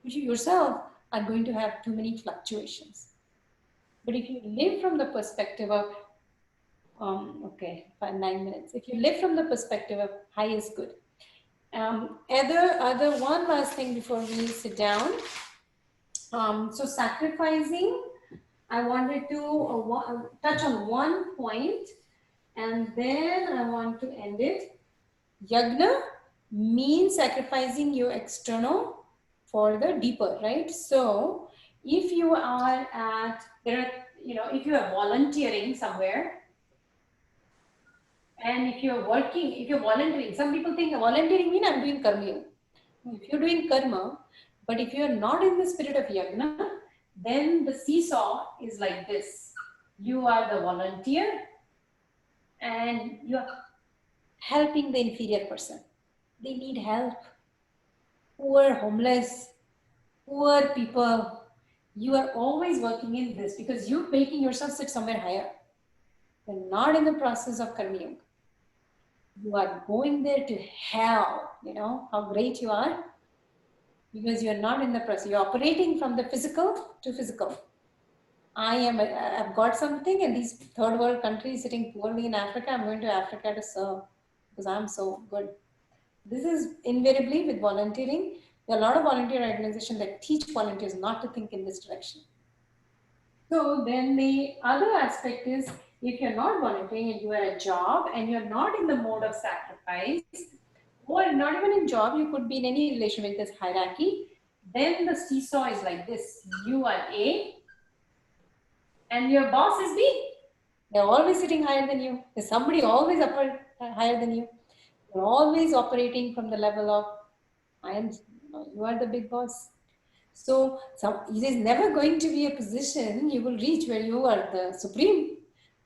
But you yourself are going to have too many fluctuations. But if you live from the perspective of, 9 minutes. If you live from the perspective of highest good. Other one last thing before we sit down. So sacrificing, I wanted to touch on one point, and then I want to end it. Yagna means sacrificing your external for the deeper, right? So if you are if you are volunteering somewhere, and if you're volunteering, some people think volunteering means I'm doing karma. If you're doing karma, but if you're not in the spirit of yagna, then the seesaw is like this. You are the volunteer and you're helping the inferior person. They need help. Poor, homeless, poor people. You are always working in this because you're making yourself sit somewhere higher. You're not in the process of karma yoga. You are going there to hell. You know how great you are? Because you're not in the process. You're operating from the physical to physical. I've got something, and these third world countries sitting poorly in Africa, I'm going to Africa to serve because I'm so good. This is invariably with volunteering. There are a lot of volunteer organizations that teach volunteers not to think in this direction. So then the other aspect is, if you're not volunteering and you are a job and you're not in the mode of sacrifice, or not even in job, you could be in any relation with this hierarchy, then the seesaw is like this. You are A and your boss is B. They're always sitting higher than you. There's somebody always higher than you. You're always operating from the level of, you are the big boss. So it is never going to be a position you will reach where you are the supreme.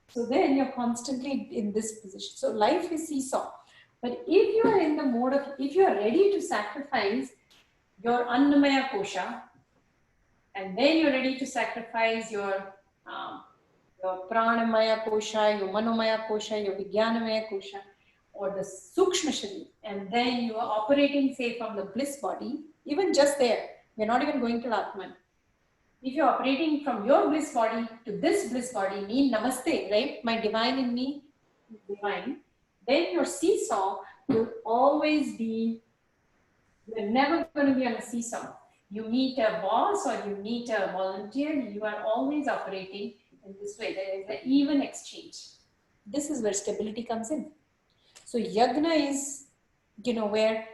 So then you're constantly in this position. So life is seesaw. But if you are in the mode of, if you are ready to sacrifice your Annamaya Kosha, and then you're ready to sacrifice your Pranamaya Kosha, your Manomaya Kosha, your Vijnanamaya Kosha, or the Sukshma Sharira, and then you are operating, say, from the bliss body, even just there, you're not even going to Atman. If you're operating from your bliss body to this bliss body, me, namaste, right? My divine in me is divine. Then your seesaw will always be, you're never going to be on a seesaw. You meet a boss or you meet a volunteer, you are always operating in this way. There is an even exchange. This is where stability comes in. So yagna is, where,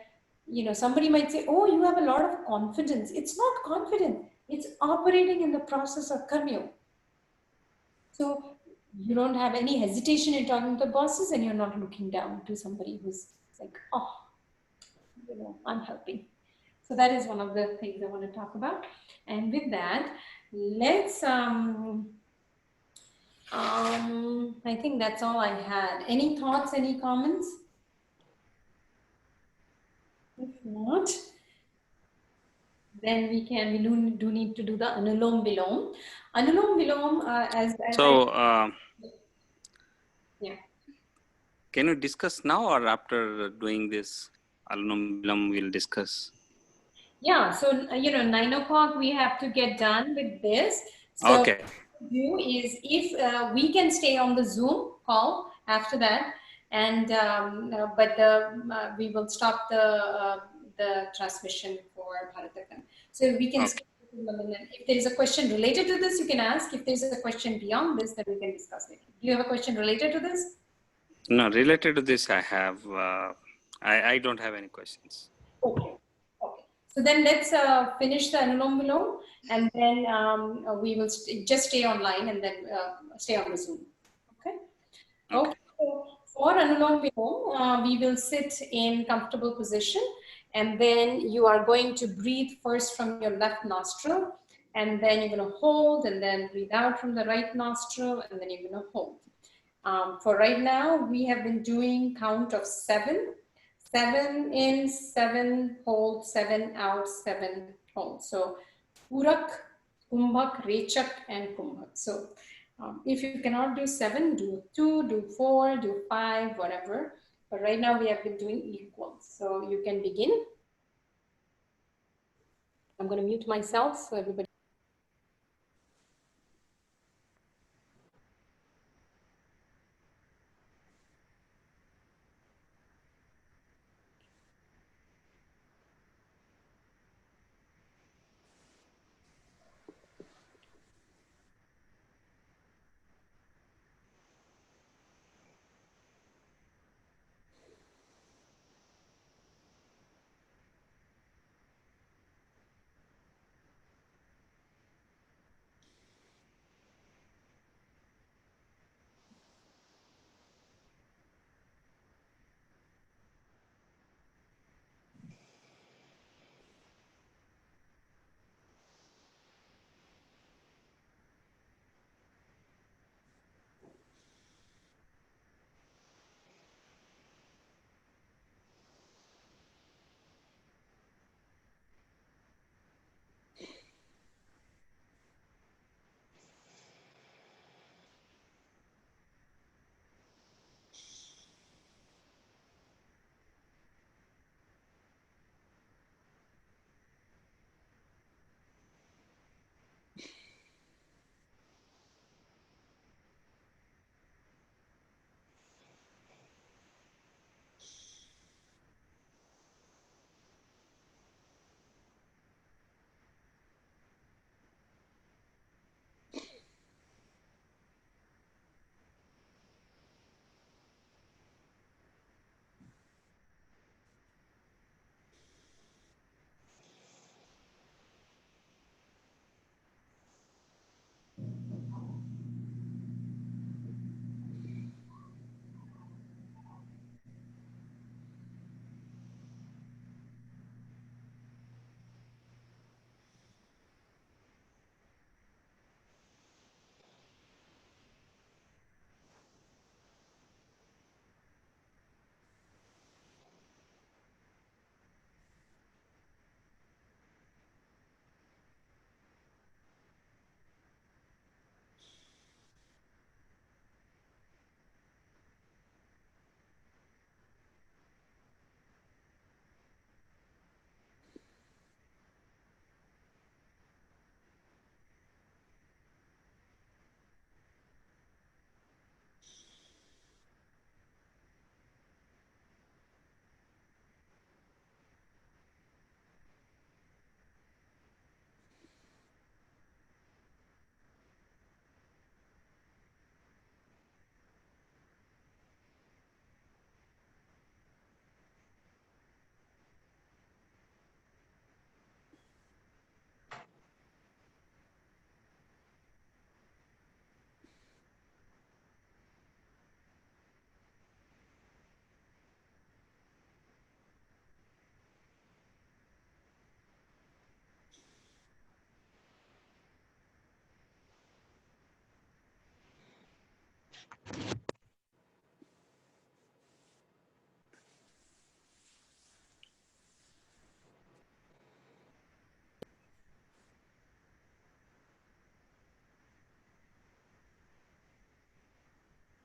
somebody might say, oh, you have a lot of confidence. It's not confidence. It's operating in the process of karma. So you don't have any hesitation in talking to the bosses, and you're not looking down to somebody who's like, oh, I'm helping. So that is one of the things I want to talk about. And with that, let's, I think that's all I had. Any thoughts, any comments? If not, then we do need to do the Anulom Vilom. Anulom Vilom, yeah. Can you discuss now or after doing this? Anulom Vilom we'll discuss. Yeah, so 9 o'clock we have to get done with this. So okay. What we do is, if we can stay on the Zoom call after that, and we will stop the transmission for Bharatakan. So we can stay if there is a question related to this, you can ask. If there's a question beyond this, then we can discuss it. Do you have a question related to this? No, related to this, I have. I don't have any questions. Okay. Okay. So then let's finish the Anulom Vilom, and then we will just stay online and then stay on the Zoom. Okay. Okay. So for Anulom Vilom, we will sit in comfortable position, and then you are going to breathe first from your left nostril, and then you're going to hold, and then breathe out from the right nostril, and then you're going to hold. For right now, we have been doing count of 7. 7 in, 7 hold, 7 out, 7 hold. So Purak, Kumbhak, Rechak, and Kumbhak. So if you cannot do 7, do 2, do 4, do 5, whatever. But right now we have been doing equal. So you can begin. I'm going to mute myself so everybody.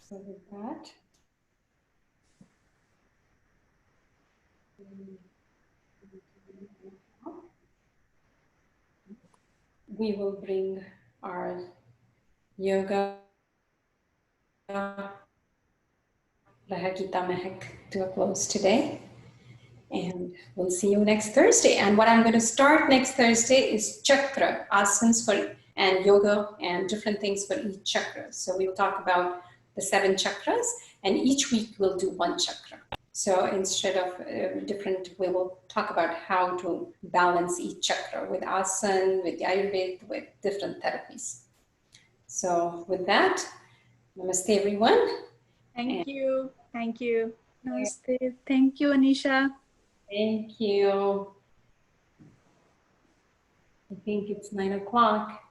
So with that, we will bring our yoga GeetaMehek to a close today. And we'll see you next Thursday. And what I'm going to start next Thursday is chakra asanas for and yoga and different things for each chakra. So we'll talk about the 7 chakras, and each week we'll do 1 chakra. So instead of we will talk about how to balance each chakra with asana, with Ayurveda, with different therapies. So with that, namaste everyone. Thank you. Thank you. Namaste. Thank you, Anisha. Thank you. I think it's 9 o'clock.